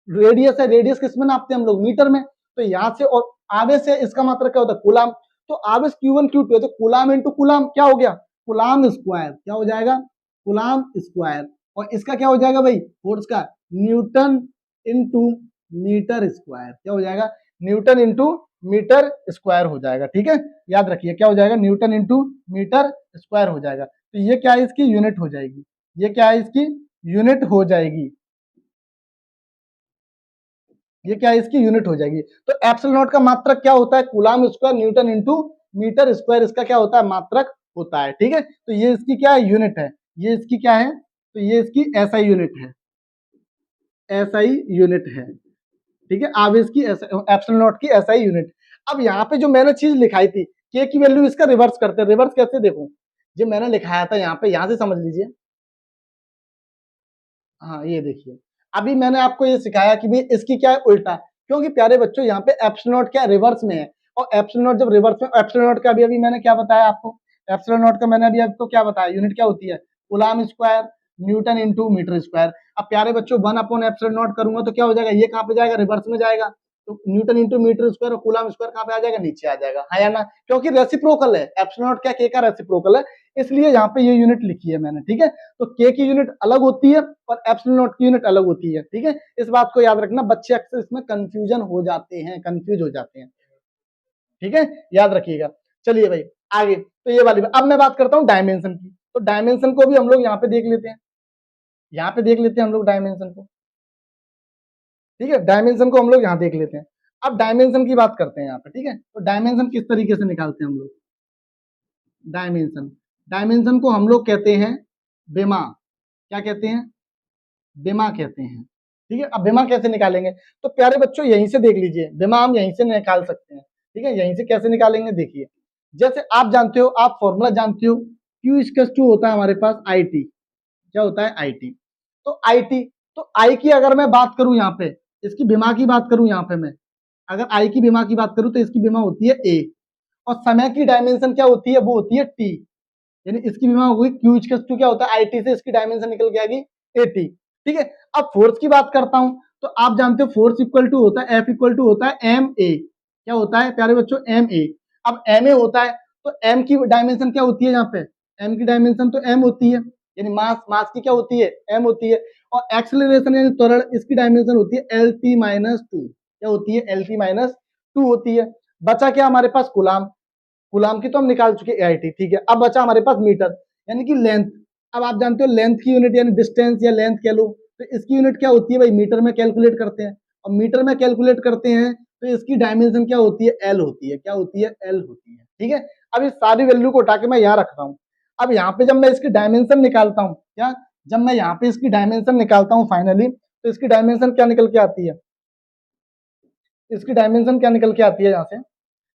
रेडियस है, रेडियस किस में नापते हैं हम लोग, मीटर में। तो यहाँ से, और आवेश है, इसका मात्रक क्या होता है, कूलाम। तो आवेश Q1 Q2 है, तो कूलाम इंटू कूलाम क्या हो गया, कूलाम स्क्वायर, क्या हो जाएगा, कूलाम स्क्वायर। और इसका क्या हो जाएगा भाई, फोर्स का, न्यूटन इंटू मीटर स्क्वायर, क्या हो जाएगा, न्यूटन इंटू मीटर स्क्वायर हो जाएगा, ठीक है। याद रखिए क्या हो जाएगा, न्यूटन इंटू मीटर स्क्वायर हो जाएगा। तो ये क्या है, इसकी यूनिट हो जाएगी, ये क्या है, इसकी यूनिट हो जाएगी, ये क्या है, इसकी यूनिट हो जाएगी। तो एप्सिलॉन नॉट का मात्रक क्या होता है, coulomb square newton into metre square, इसका क्या होता है, मात्रक होता है, ठीक है। तो ये इसकी क्या है, यूनिट है, ये इसकी क्या है, तो ये इसकी एसआई यूनिट है, एसआई यूनिट है, ठीक है। अब इसकी एप्सिलॉन नॉट की एसआई यूनिट। अब यहाँ पे जो मैंने चीज लिखाई थी, के की वैल्यू, इसका रिवर्स करते हैं। रिवर्स कैसे, देखो जो मैंने लिखाया था यहाँ पे, यहाँ से समझ लीजिए। हाँ ये देखिए, अभी मैंने आपको ये सिखाया कि भाई इसकी क्या है, उल्टा। क्योंकि प्यारे बच्चों यहाँ पे एप्सिलॉन नॉट क्या है, रिवर्स में है। और एप्सिलॉन नॉट जब रिवर्स में, एप्सिलॉन नॉट का अभी अभी मैंने क्या बताया आपको, एप्सिलॉन नॉट का मैंने अभी आपको क्या बताया, यूनिट क्या होती है, coulomb square newton into metre square. अब प्यारे बच्चों 1/एप्सिलॉन नॉट करूंगा तो क्या हो जाएगा, ये कहाँ पे जाएगा, रिवर्स में जाएगा। तो न्यूटन इंटू मीटर स्क्वायर और कूलाम स्क्वायर कहाँ पे आ जाएगा, नीचे आ जाएगा, है या ना। क्योंकि रेसिप्रोकल है, एप्सिलॉन नॉट क्या के का रेसिप्रोकल है, इसलिए यहाँ पे ये यूनिट लिखी है मैंने, ठीक है। तो के की यूनिट अलग होती है और एप्सिलॉन नॉट की यूनिट अलग होती है, ठीक है। इस बात को याद रखना, बच्चे अक्सर इसमें कंफ्यूजन हो जाते हैं, कंफ्यूज हो जाते हैं, ठीक है, याद रखिएगा। चलिए भाई आगे, तो ये वाली अब मैं बात करता हूँ डायमेंशन की। तो डायमेंशन को भी हम लोग यहाँ पे देख लेते हैं, यहाँ पे देख लेते हैं हम लोग डायमेंशन को, ठीक है। डायमेंशन को हम लोग यहाँ देख लेते हैं। अब डायमेंशन की बात करते हैं यहाँ पे, ठीक है। तो डायमेंशन किस तरीके से निकालते हैं हम लोग, डायमेंशन, डायमेंशन को हम लोग कहते हैं बेमा, क्या कहते हैं, बेमा कहते हैं, ठीक है। अब बेमा कैसे निकालेंगे, तो प्यारे बच्चों यहीं से देख लीजिए, बेमा हम यहीं से निकाल सकते हैं, ठीक है। यहीं से कैसे निकालेंगे, देखिए जैसे आप जानते हो, आप फॉर्मूला जानते हो, Q इक्वल टू होता है हमारे पास आई टी, क्या होता है, आई टी। तो आई टी, तो आई की अगर मैं बात करूं यहाँ पे, इसकी बेमा की बात करूं यहाँ पे मैं, अगर आई की बेमा की बात करूं तो इसकी बेमा होती है ए, और समय की डायमेंशन क्या होती है, वो होती है टी। यानी इसकी बीमा हो गई, क्यू इक्वल टू क्या होता है, आईटी से इसकी डायमेंशन निकल के आएगी एटी, ठीक है। अब फोर्स की बात करता हूं, तो आप जानते हो फोर्स इक्वल टू होता है, एफ इक्वल टू होता है एम ए, क्या होता है प्यारे बच्चों, एम ए। अब एम ए होता है, तो एम की डायमेंशन क्या होती है, यहाँ पे एम की डायमेंशन तो एम होती है, यानी मास, मास की क्या होती है, एम होती है। और एक्सेलरेशन यानी त्वरण, इसकी डायमेंशन होती है एल टी माइनस टू, क्या होती है, एल टी माइनस टू होती है। बचा क्या हमारे पास, गुलाम, गुलाम की तो हम निकाल चुके एआईटी, ठीक है। अब बचा हमारे पास मीटर, यानी कि लेंथ। अब आप जानते हो लेंथ की यूनिट यानी डिस्टेंस या लेंथ कह लो, तो इसकी यूनिट क्या होती है भाई, मीटर में कैलकुलेट करते हैं। और मीटर में कैलकुलेट करते हैं तो इसकी डायमेंशन क्या होती है, एल होती है, क्या होती है, एल होती है, ठीक है। अब इस सारी वैल्यू को उठा के मैं यहाँ रखता हूँ। अब यहाँ पे जब मैं इसकी डायमेंशन निकालता हूँ, क्या, जब मैं यहाँ पे इसकी डायमेंशन निकालता हूँ फाइनली, तो इसकी डायमेंशन क्या निकल के आती है, इसकी डायमेंशन क्या निकल के आती है यहाँ से,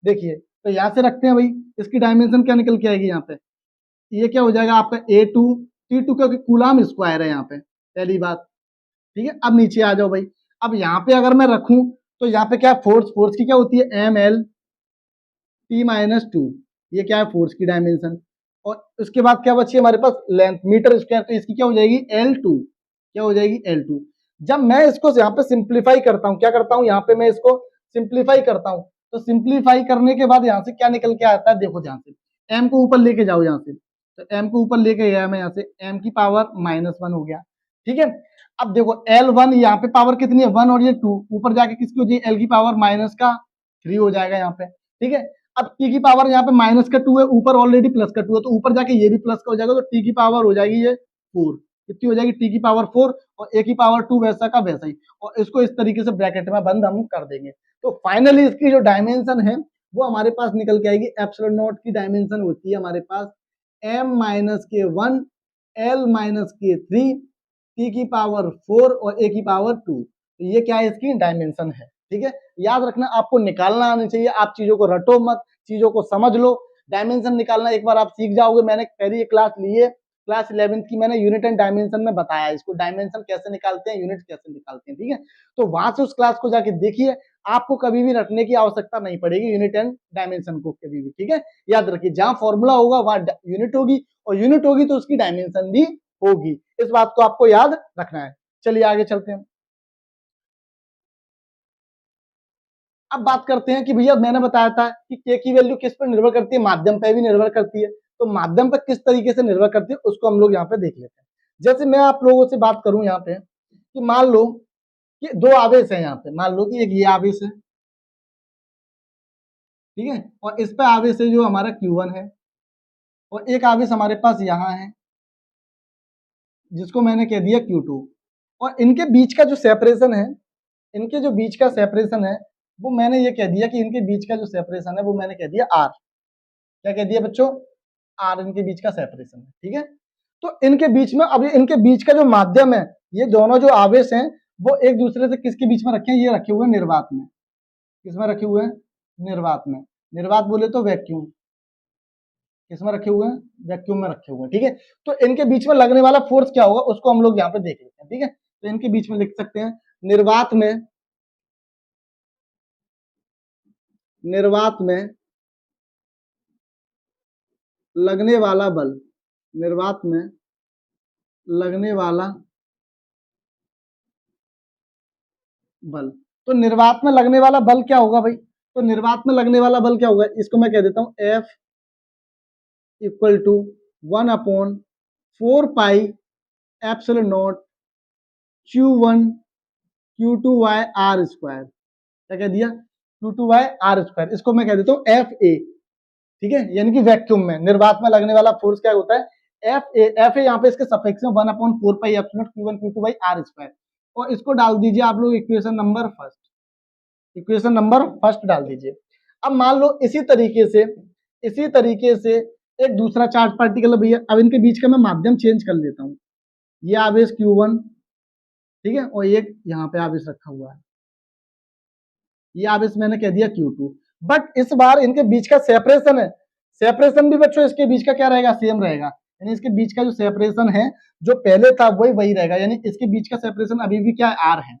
देखिए। तो यहाँ से रखते हैं भाई, इसकी डायमेंशन क्या निकल के आएगी यहाँ पे, ये क्या हो जाएगा आपका A2 T2, क्योंकि कूलाम स्क्वायर है यहाँ पे, पहली बात। ठीक है, अब नीचे आ जाओ भाई। अब यहाँ पे अगर मैं रखूं तो यहाँ पे क्या, फोर्स, फोर्स की क्या होती है ML T-2, ये क्या है, फोर्स की डायमेंशन। और उसके बाद क्या बची हमारे पास, लेंथ, मीटर स्क्वायर, तो इसकी क्या हो जाएगी L2, क्या हो जाएगी L2। जब मैं इसको यहाँ पे सिंप्लीफाई करता हूँ, क्या करता हूँ, यहाँ पे मैं इसको सिंप्लीफाई करता हूँ, तो सिंप्लीफाई करने के बाद यहाँ से क्या निकल के आता है, देखो ध्यान से, m को ऊपर लेके जाओ यहाँ से, तो m को ऊपर लेके गया मैं यहाँ से, m की पावर -1 हो गया। ठीक है, अब देखो L1 यहाँ पे पावर कितनी है, 1, और ये 2, ऊपर जाके किसकी हो जाएगी, L की पावर -3 हो जाएगा यहाँ पे। ठीक है, अब t की पावर यहाँ पे -2 है, ऊपर ऑलरेडी +2 है, तो ऊपर जाके ये भी प्लस का हो जाएगा, तो t की पावर हो जाएगी ये 4, कितनी हो जाएगी, t की पावर 4, और a की पावर 2, वैसा का वैसा ही, और इसको इस तरीके से ब्रैकेट में बंद हम कर देंगे। तो फाइनली इसकी जो डायमेंशन है वो हमारे पास निकल के आएगी, एप्सिलॉन नॉट की डायमेंशन होती है हमारे पास m-k1 L-k3 t की पावर 4 और a की पावर 2, तो ये क्या है, इसकी डायमेंशन है। ठीक है, याद रखना, आपको निकालना आना चाहिए, आप चीजों को रटो मत, चीजों को समझ लो। डायमेंशन निकालना एक बार आप सीख जाओगे, मैंने पहली क्लास ली है, क्लास 11th की, मैंने यूनिट एंड डायमेंशन में बताया इसको, डायमेंशन कैसे निकालते हैं, यूनिट कैसे निकालते हैं। ठीक है, तो वहां से उस क्लास को जाके देखिए, आपको कभी भी रटने की आवश्यकता नहीं पड़ेगी यूनिट एंड डायमेंशन को कभी भी। ठीक है, याद रखिए, जहां फॉर्मूला होगा वहां यूनिट होगी, और यूनिट होगी तो उसकी डायमेंशन भी होगी, इस बात को आपको याद रखना है। चलिए आगे चलते हैं। अब बात करते हैं कि भैया मैंने बताया था कि के की वैल्यू किस पर निर्भर करती है, माध्यम पर भी निर्भर करती है, तो माध्यम पर किस तरीके से निर्भर करती है उसको हम लोग यहाँ पे देख लेते हैं। जैसे मैं आप लोगों से बात करूं यहाँ पे कि मान लो कि दो आवेश है यहाँ पे, मान लो कि एक ये आवेश है, ठीक है, और इस पे आवेश है जो हमारा Q1 है, और एक आवेश हमारे पास यहाँ है जिसको मैंने कह दिया Q2, और इनके बीच का जो सेपरेशन है, इनके जो बीच का सेपरेशन है वो मैंने ये कह दिया कि इनके बीच का जो सेपरेशन है वो मैंने कह दिया R। क्या कह दिया बच्चों, R इनके बीच का सेपरेशन है। ठीक है, तो इनके बीच में, अब इनके बीच का जो माध्यम है, ये दोनों जो आवेश हैं वो एक दूसरे से किसके बीच में रखे हैं, ये रखे हुए हैं निर्वात में। किसमें रखे हुए हैं, निर्वात में। निर्वात बोले तो वैक्यूम, किसमें रखे हुए हैं, वैक्यूम में रखे हुए हैं। ठीक है, तो इनके बीच में लगने वाला फोर्स क्या होगा उसको हम लोग यहाँ पे देख लेते हैं। ठीक है, तो इनके बीच में लिख सकते हैं, निर्वात में, निर्वात में लगने वाला बल, निर्वात में लगने वाला बल, तो निर्वात में लगने वाला बल क्या होगा भाई, तो निर्वात में लगने वाला बल क्या होगा, इसको मैं कह देता हूं F equal to 1/4 pi epsilon naught Q1 Q2y R square. क्या कह दिया, Q2y R स्क्वायर, इसको मैं कह देता हूं FA। ठीक है, यानी कि वैक्यूम में निर्वात में लगने वाला फोर्स क्या होता है, FA यहाँ पे इसके सफिक्स में 1/4 pi epsilon Q1 Q2y R square, और इसको डाल दीजिए आप लोग equation number first, equation number first डाल दीजिए। अब मान लो इसी तरीके से एक दूसरा चार्ज पार्टिकल, भैया अब इनके बीच का मैं माध्यम चेंज कर लेता हूँ, ये आवेश Q1, ठीक है, और एक यहाँ पे आवेश रखा हुआ है, ये आवेश मैंने कह दिया Q2, बट इस बार इनके बीच का सेपरेशन है, सेपरेशन भी बच्चों इसके बीच का क्या रहेगा, सेम रहेगा, यानी इसके बीच का जो सेपरेशन है जो पहले था वही रहेगा, यानी इसके बीच का सेपरेशन अभी भी क्या है, R है।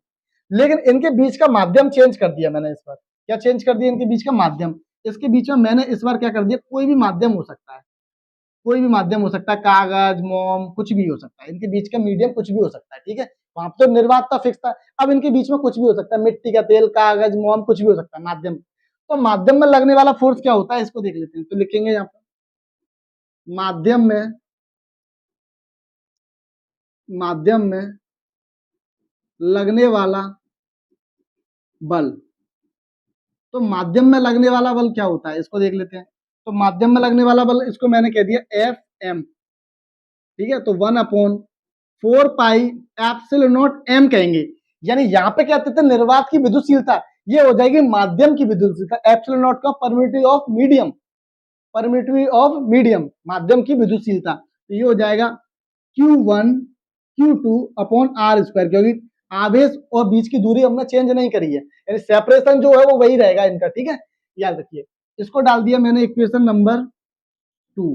लेकिन इनके बीच का माध्यम चेंज कर दिया मैंने इस बार, क्या चेंज कर दिया, इनके बीच का माध्यम, इसके बीच में मैंने इस बार क्या कर दिया, कोई भी माध्यम हो सकता है, कोई भी माध्यम हो सकता है, कागज, मोम, कुछ भी हो सकता है, इनके बीच का मीडियम कुछ भी हो सकता है। ठीक है, वहां तो निर्वात था, फिक्स था, अब इनके बीच में कुछ भी हो सकता है, मिट्टी का तेल, कागज, मोम, कुछ भी हो सकता है, माध्यम। तो माध्यम में लगने वाला फोर्स क्या होता है इसको देख लेते हैं, तो लिखेंगे यहाँ पर माध्यम में लगने वाला बल, तो माध्यम में लगने वाला बल क्या होता है इसको देख लेते हैं। तो माध्यम में लगने वाला बल, इसको मैंने कह दिया Fm। ठीक है, तो 1/4 पाई एप्सिलॉन नॉट m कहेंगे, यानी यहाँ पे क्या कहते हैं, निर्वात की विद्युतशीलता, ये हो जाएगी माध्यम की विद्युतशीलता, एप्सिलॉन नॉट का permittivity of medium, permittivity of medium, माध्यम की विद्युतशीलता, तो ये हो जाएगा Q1 Q2 upon R square, क्योंकि आवेश और बीच की दूरी हमने चेंज नहीं करी है, यानी सेपरेशन जो है वो वही रहेगा इनका। ठीक है, याद रखिए, इसको डाल दिया मैंने इक्वेशन नंबर 2।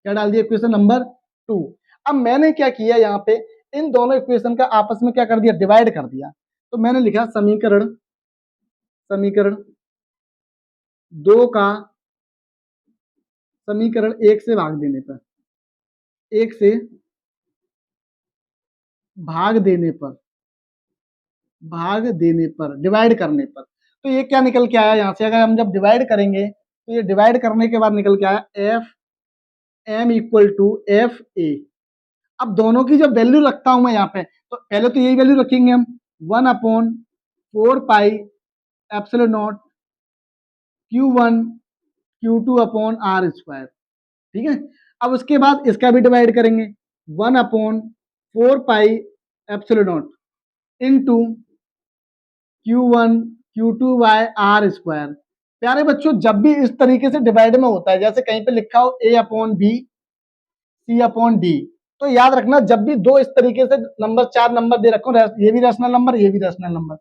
क्या डाल दिया, इक्वेशन नंबर 2। अब मैंने क्या किया यहाँ पे, इन दोनों इक्वेशन का आपस में क्या कर दिया, डिवाइड कर दिया। तो मैंने लिखा समीकरण समीकरण 2 का समीकरण 1 से भाग देने पर, 1 से भाग देने पर, भाग देने पर, डिवाइड करने पर, तो ये क्या निकल के आया यहाँ से, अगर हम जब डिवाइड करेंगे तो ये डिवाइड करने के बाद निकल के आया F M equal to F A. अब दोनों की जब वैल्यू रखता हूं मैं यहाँ पे, तो पहले तो यही वैल्यू रखेंगे हम, 1/4 pi epsilon naught Q1 Q2 upon R square. ठीक है, अब उसके बाद इसका भी डिवाइड करेंगे, 1/4 pi epsilon naught into Q1 Q2 by R square. प्यारे बच्चों, जब भी इस तरीके से डिवाइड में होता है, जैसे कहीं पे लिखा हो A/B C/D, तो याद रखना जब भी दो इस तरीके से नंबर, 4 नंबर दे रखो, ये भी रैशनल नंबर, ये भी रैशनल नंबर,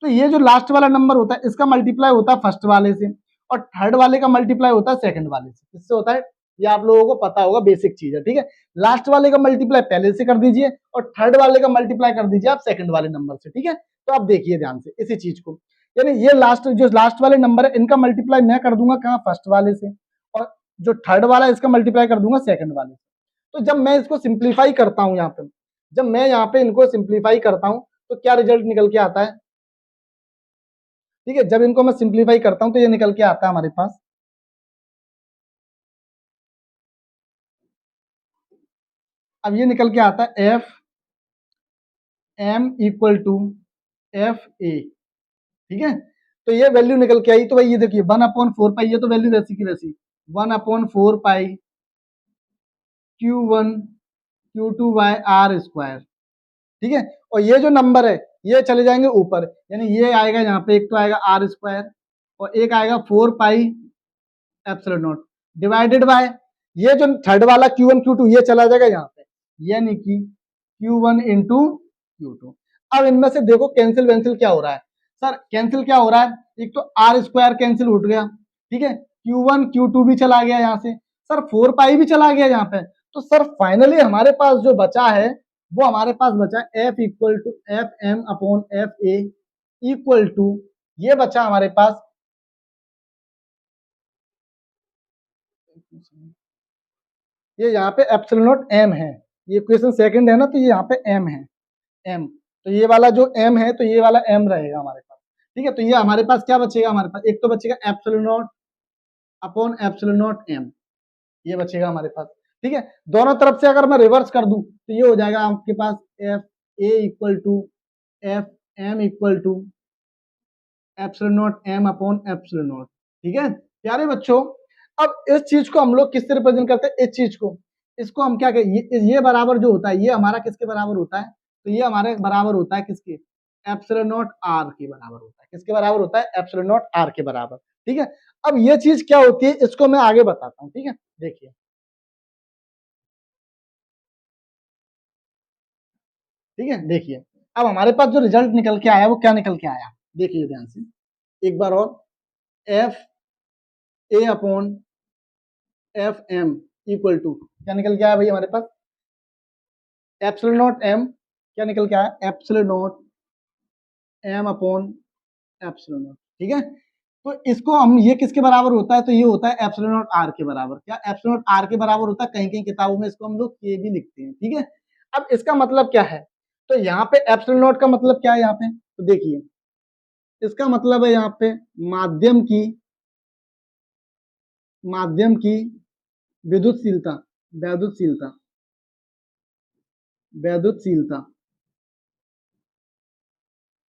तो ये जो लास्ट वाला नंबर होता है इसका मल्टीप्लाई होता है फर्स्ट वाले से, और थर्ड वाले का मल्टीप्लाई होता है सेकंड वाले से। किससे होता है, ये आप लोगों को पता होगा, बेसिक चीज है। ठीक है, लास्ट वाले का मल्टीप्लाई पहले से कर दीजिए और थर्ड वाले का मल्टीप्लाई कर दीजिए आप सेकंड वाले नंबर से। ठीक है, तो आप देखिए ध्यान से इसी चीज को, यानी ये लास्ट वाले नंबर है, इनका मल्टीप्लाई मैं कर दूंगा कहाँ, फर्स्ट वाले से, और जो थर्ड वाला है इसका मल्टीप्लाई कर दूंगा सेकंड वाले से। तो जब मैं इसको सिंप्लीफाई करता हूं यहाँ पे, जब मैं यहाँ पे इनको सिंप्लीफाई करता हूं तो क्या रिजल्ट निकल के आता है। ठीक है, जब इनको मैं सिंप्लीफाई करता हूं तो ये निकल के आता है हमारे पास, अब ये निकल के आता है F M equal to F A. ठीक है, तो ये वैल्यू निकल के आई, तो भाई ये देखिए 1/4 पाई, ये तो वैल्यू वैसी की वैसी, 1/4 पाई Q1 Q2 by R square. ठीक है, और ये जो नंबर है ये चले जाएंगे ऊपर, यानी ये आएगा यहाँ पे, एक तो आएगा आर स्क्वायर और एक आएगा 4 पाई एप्सिलॉन नॉट डिवाइडेड बाय, ये जो थर्ड वाला Q1 Q2 ये चला जाएगा यहाँ पे, यानी कि Q1 इंटू Q2। अब इनमें से देखो कैंसिल वैंसिल क्या हो रहा है, सर कैंसिल क्या हो रहा है, एक तो आर स्क्वायर कैंसिल उठ गया, ठीक है, Q1 Q2 भी चला गया यहाँ से, सर 4 पाई भी चला गया यहाँ पे, तो सर फाइनली हमारे पास जो बचा है वो हमारे पास बचा F equal to F M upon F A equal to, ये बचा हमारे पास, ये यहाँ पे एप्सिलॉन नॉट एम है, ये क्वेश्चन सेकंड है ना, तो ये यहाँ पे एम है, एम, तो ये वाला जो एम है तो ये वाला एम रहेगा हमारे पास। ठीक है, तो ये हमारे पास क्या बचेगा, हमारे पास एक तो बचेगा epsilon naught upon epsilon naught M, ये बचेगा हमारे पास। ठीक है, दोनों तरफ से अगर मैं रिवर्स कर दूं तो ये हो जाएगा आपके पास F A equal to F M equal to epsilon naught M upon epsilon naught. ठीक है प्यारे बच्चों, अब इस चीज को हम लोग किससे रिप्रेजेंट करते हैं, इस चीज को, इसको हम क्या कहें, ये बराबर जो होता है ये हमारा किसके बराबर होता है, तो ये हमारे बराबर होता है किसके, एप्सिलॉन नॉट आर के बराबर होता है। किसके बराबर होता है, एप्सिलॉन नॉट आर के बराबर। ठीक है, अब ये चीज क्या होती है इसको मैं आगे बताता हूँ। ठीक है, देखिए, ठीक है देखिए, अब हमारे पास जो रिजल्ट निकल के आया वो क्या निकल के आया, देखिए ध्यान से एक बार और, F A upon F M equal to क्या निकल के आया भाई हमारे पास, एप्सिलॉन नॉट एम, क्या निकल के आया, epsilon naught M upon epsilon naught. ठीक है, तो इसको हम, ये किसके बराबर होता है, तो ये होता है एप्सिलॉन नॉट आर के बराबर। क्या एप्सिलॉन नॉट आर के बराबर होता है, कहीं कहीं किताबों में इसको हम लोग के भी लिखते हैं। ठीक है, अब इसका मतलब क्या है, तो यहाँ पे एप्सिलॉन नॉट का मतलब क्या है यहाँ पे, तो देखिए इसका मतलब है यहाँ पे माध्यम की विद्युतशीलता, वैद्युतशीलता, वैद्युतशीलता।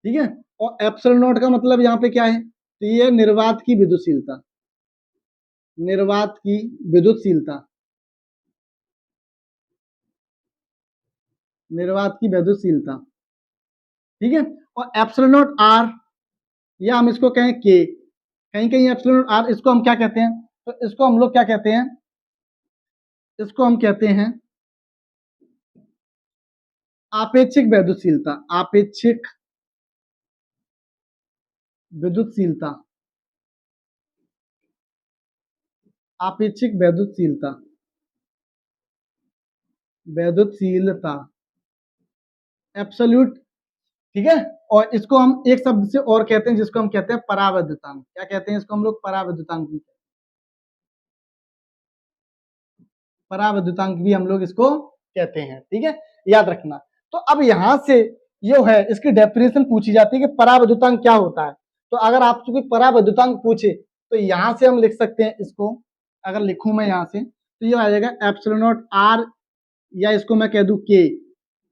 ठीक है, और एप्सिलॉन नॉट का मतलब यहाँ पे क्या है, तो ये निर्वात की विद्युतशीलता, निर्वात की विद्युतशीलता, निर्वात की विद्युतशीलता। ठीक है, और एप्सिलॉन नॉट आर, या हम इसको कहें के, कहीं कहीं एप्सिलॉन नॉट आर, इसको हम क्या कहते हैं, तो इसको हम लोग क्या कहते हैं, इसको हम कहते हैं आपेक्षिक वैद्युतशीलता, आपेक्षिक विद्युतशीलता, आपेक्षिक वैद्युतशीलता। वैद्युतशीलता, एब्सोल्यूट, ठीक है। और इसको हम एक शब्द से और कहते हैं जिसको हम कहते हैं परावैद्युतांक। क्या कहते हैं इसको हम लोग? परावैद्युतांक भी, परावैद्युतांक भी हम लोग इसको कहते हैं, ठीक है, याद रखना। तो अब यहां से ये है इसकी डेफिनेशन पूछी जाती है कि परावैद्युतांक क्या होता है। तो अगर आपसे कोई परावैद्युतांक पूछे तो यहां से हम लिख सकते हैं इसको। अगर लिखूं मैं यहां से तो ये आ जाएगा एप्सिलॉन नॉट आर, या इसको मैं कह दूं के,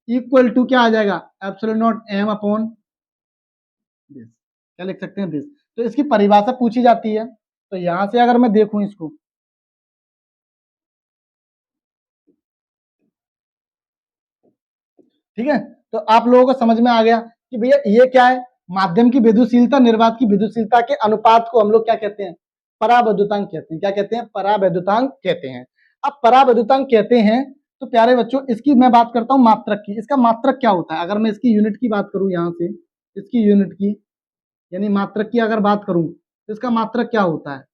इक्वल टू क्या आ जाएगा? Epsilon naught M upon this. क्या लिख सकते हैं? दिस। तो इसकी परिभाषा पूछी जाती है। तो यहां से अगर मैं देखूं इसको, ठीक है, तो आप लोगों को समझ में आ गया कि भैया ये क्या है? माध्यम की विद्युतशीलता निर्वात की विद्युतशीलता के अनुपात को हम लोग क्या कहते हैं? परावैद्युतांक कहते हैं। क्या कहते हैं? परावैद्युतांक कहते हैं। अब परावैद्युतांक कहते हैं तो प्यारे बच्चों इसकी मैं बात करता हूं मात्रक की। इसका मात्रक क्या होता है? अगर मैं इसकी यूनिट की बात करूं यहां से, इसकी यूनिट की यानी मात्रक की अगर बात करूं तो इसका मात्रक क्या होता है?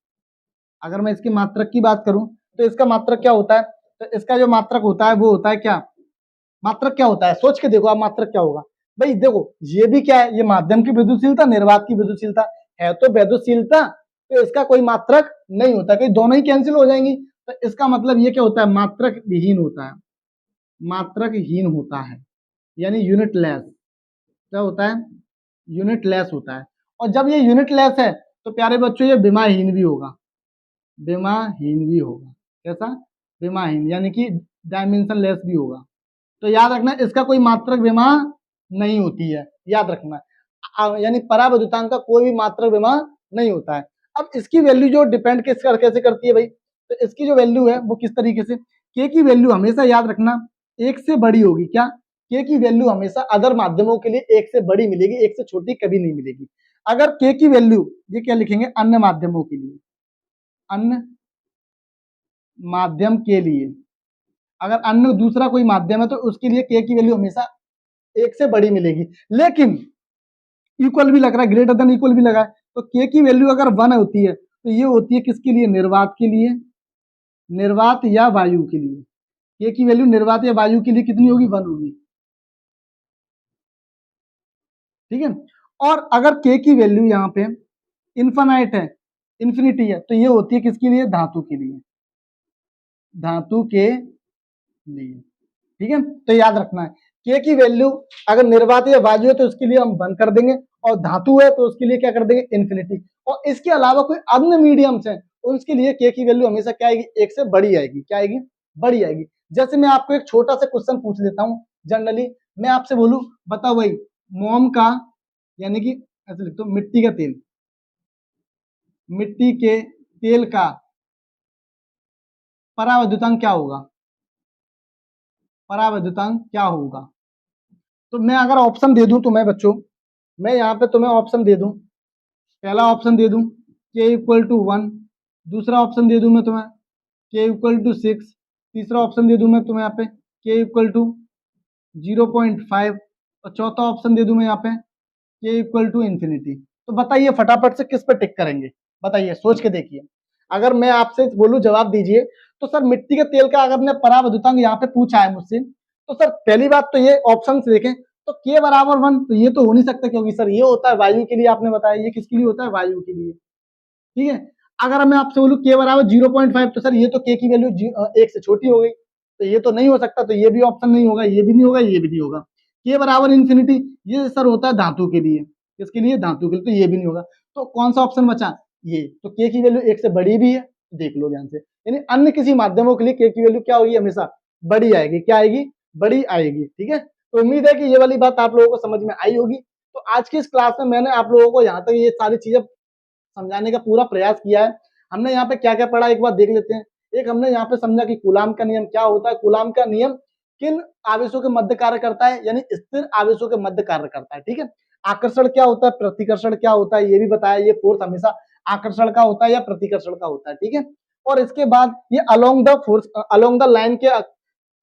अगर मैं इसकी मात्रक की बात करूं तो इसका मात्रक क्या होता है? तो इसका जो मात्रक होता है वो होता है क्या? मात्रक क्या होता है? सोच के देखो आप, मात्रक क्या होगा भाई? देखो ये भी क्या है? ये माध्यम की विद्युतशीलता, निर्वात की विद्युतशीलता है, तो विद्युतशीलता, तो इसका कोई मात्रक नहीं होता, कि दोनों ही कैंसिल हो जाएंगी। तो इसका मतलब ये क्या होता है? मात्रक विहीन होता है, मात्रकहीन होता है, यानी यूनिट लेस। क्या होता है? यूनिट लेस होता है। और जब ये यूनिट लेस है तो प्यारे बच्चों ये विमाहीन भी होगा, विमाहीन भी होगा। कैसा? विमाहीन, यानी कि डायमेंशन लेस भी होगा। तो याद रखना इसका कोई मात्रक विमा नहीं होती है, याद रखना। यानी परावैद्युतांक का कोई भी मात्रक विमा नहीं होता है। अब इसकी वैल्यू जो डिपेंड किस कर कैसे करती है भाई? तो इसकी जो वैल्यू है वो किस तरीके से, के की वैल्यू हमेशा याद रखना एक से बड़ी होगी। क्या? के की वैल्यू हमेशा अदर माध्यमों के लिए एक से बड़ी मिलेगी, एक से छोटी कभी नहीं मिलेगी। अगर के की वैल्यू, ये क्या लिखेंगे? अन्य माध्यमों के लिए, अन्य माध्यम के लिए, अगर अन्य दूसरा कोई माध्यम है तो उसके लिए के की वैल्यू हमेशा एक से बड़ी मिलेगी। लेकिन इक्वल भी लग रहा है, ग्रेटर देन इक्वल भी लगा है, तो के की वैल्यू अगर 1 होती है तो ये होती है किसके लिए? निर्वात के लिए, निर्वात या वायु के लिए। के की वैल्यू निर्वात या वायु के लिए कितनी होगी? 1 होगी, ठीक है। और अगर के की वैल्यू यहाँ पे इन्फानाइट है, इंफिनिटी है, तो ये होती है किसके लिए? धातु के लिए, धातु के लिए, ठीक है। तो याद रखना है के की वैल्यू अगर निर्वात या वायु है तो उसके लिए हम 1 कर देंगे, और धातु है तो उसके लिए क्या कर देंगे? इन्फिनिटी। और इसके अलावा कोई अन्य मीडियम्स है उसके लिए के की वैल्यू हमेशा क्या आएगी? एक से बड़ी आएगी। क्या आएगी? बड़ी आएगी। जैसे मैं आपको एक छोटा सा क्वेश्चन पूछ लेता हूं जनरली, मैं आपसे बोलूं बताओ भाई, मोम का, यानी कि ऐसे लिखते हो मिट्टी का तेल, मिट्टी के तेल का परावैद्युतांक क्या होगा? परावैद्युतांक क्या होगा? तो मैं अगर ऑप्शन दे दूं तो मैं बच्चों, मैं यहाँ पे तुम्हें ऑप्शन दे दूं, पहला ऑप्शन दे दूं के इक्वल टू 1, दूसरा ऑप्शन दे दूं मैं तुम्हें के इक्वल टू 6, तीसरा ऑप्शन दे दूं मैं तुम्हें यहाँ पे के इक्वल टू 0.5, और चौथा ऑप्शन दे दूं मैं यहाँ पे के इक्वल टू इन्फिनिटी। तो बताइए फटाफट से किस पे टिक करेंगे? बताइए, सोच के देखिए। अगर मैं आपसे बोलूं जवाब दीजिए, तो सर मिट्टी के तेल का अगर मैं परावैद्युतांक यहाँ पे पूछा है मुझसे, तो सर पहली बात तो ये ऑप्शन से देखें तो के बराबर 1, तो ये तो हो नहीं सकता, क्योंकि सर ये होता है वायु के लिए, आपने बताया ये किसके लिए होता है? वायु के लिए, ठीक है। अगर मैं आपसे बोलूं के बराबर 0.5, तो सर ये तो के की वैल्यू एक से छोटी हो गई, तो ये तो नहीं हो सकता, तो ये भी ऑप्शन नहीं होगा, ये भी नहीं होगा, ये भी नहीं होगा। के बराबर इन्फिनिटी, ये सर होता है धातु के लिए, किसके लिए? धातु के लिए, तो ये भी नहीं होगा। तो कौन सा ऑप्शन बचा? ये। तो के की वैल्यू एक से बड़ी भी है, देख लो ध्यान से, यानी अन्य किसी माध्यमों के लिए के की वैल्यू क्या होगी? हमेशा बड़ी आएगी। क्या आएगी? बड़ी आएगी, ठीक है। तो उम्मीद है कि ये वाली बात आप लोगों को समझ में आई होगी। तो आज की इस क्लास में मैंने आप लोगों को यहाँ तक ये सारी चीजें समझाने का पूरा प्रयास किया है। हमने यहाँ पे क्या क्या पढ़ा एक बार देख लेते हैं। एक हमने यहाँ पे समझा कि कूलाम का नियम क्या होता है, कूलाम का नियम किन आवेशों के मध्य कार्य करता है, यानी स्थिर आवेशों के मध्य कार्य करता है, ठीक है। आकर्षण क्या होता है, प्रतिकर्षण क्या होता है, ये भी बताया। ये फोर्स हमेशा आकर्षण का होता है या प्रतिकर्षण का होता है, ठीक है। और इसके बाद ये along the force, along the line के,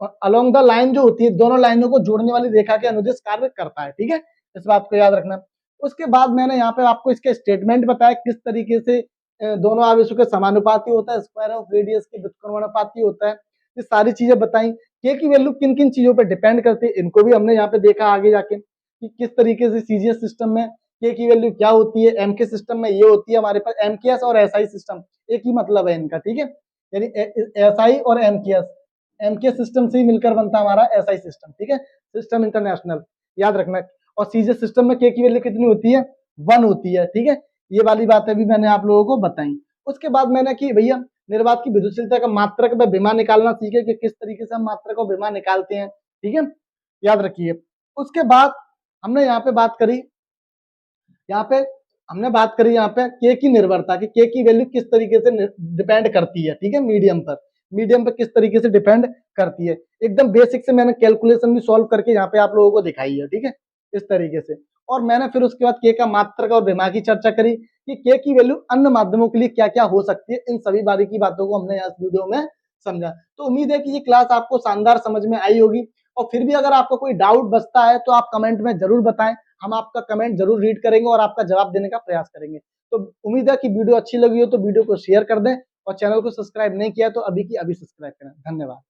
अलोंग द लाइन जो होती है दोनों लाइनों को जोड़ने वाली रेखा के अनुदिश कार्य करता है, ठीक है। इस बात को याद रखना। उसके बाद मैंने यहाँ पे आपको इसके स्टेटमेंट बताया किस तरीके से दोनों आवेशों के समानुपाती होता है, स्क्वायर ऑफ रेडियस के व्युत्क्रमानुपाती होता है, ये सारी चीजें बताई। के की वैल्यू किन किन चीजों पे डिपेंड करती है, इनको भी हमने यहाँ पे देखा आगे जाके कि किस तरीके से सीजीएस सिस्टम में के की वैल्यू क्या होती है, एमके सिस्टम में ये होती है हमारे पास एमकेएस और एसआई सिस्टम, एक ही मतलब है इनका, ठीक है। यानी एसआई और एमकेएस, एमके सिस्टम से ही मिलकर बनता है हमारा एसआई सिस्टम, ठीक है, सिस्टम इंटरनेशनल, याद रखना। और सीजीएस सिस्टम में के की वैल्यू कितनी होती है, 1 होती है, ठीक है। ये वाली बातें भी मैंने आप लोगों को बताई। उसके बाद मैंने कि भैया निर्वात की विद्युतशीलता का मात्रक व विमा निकालना सीखे कि किस तरीके से हम मात्रक और विमा निकालते हैं, ठीक है, याद रखिए। उसके बाद हमने यहाँ पे बात करी, यहाँ पे हमने बात करी यहाँ पे के की निर्भरता की, के की वैल्यू किस तरीके से डिपेंड करती है, ठीक है, मीडियम पर किस तरीके से डिपेंड करती है। एकदम बेसिक से मैंने कैलकुलेशन भी सॉल्व करके यहाँ पे आप लोगों को दिखाई है, ठीक है, इस तरीके से। और मैंने फिर उसके बाद के का मात्रक और विमा की चर्चा करी कि के की वैल्यू अन्य माध्यमों के लिए क्या क्या हो सकती है, इन सभी बारीकी बातों को हमने इस वीडियो में समझा। तो उम्मीद है कि ये क्लास आपको शानदार समझ में आई होगी। और फिर भी अगर आपको कोई डाउट बचता है तो आप कमेंट में जरूर बताएं, हम आपका कमेंट जरूर रीड करेंगे और आपका जवाब देने का प्रयास करेंगे। तो उम्मीद है कि वीडियो अच्छी लगी हो तो वीडियो को शेयर कर दें, और चैनल को सब्सक्राइब नहीं किया तो अभी की अभी सब्सक्राइब करें। धन्यवाद।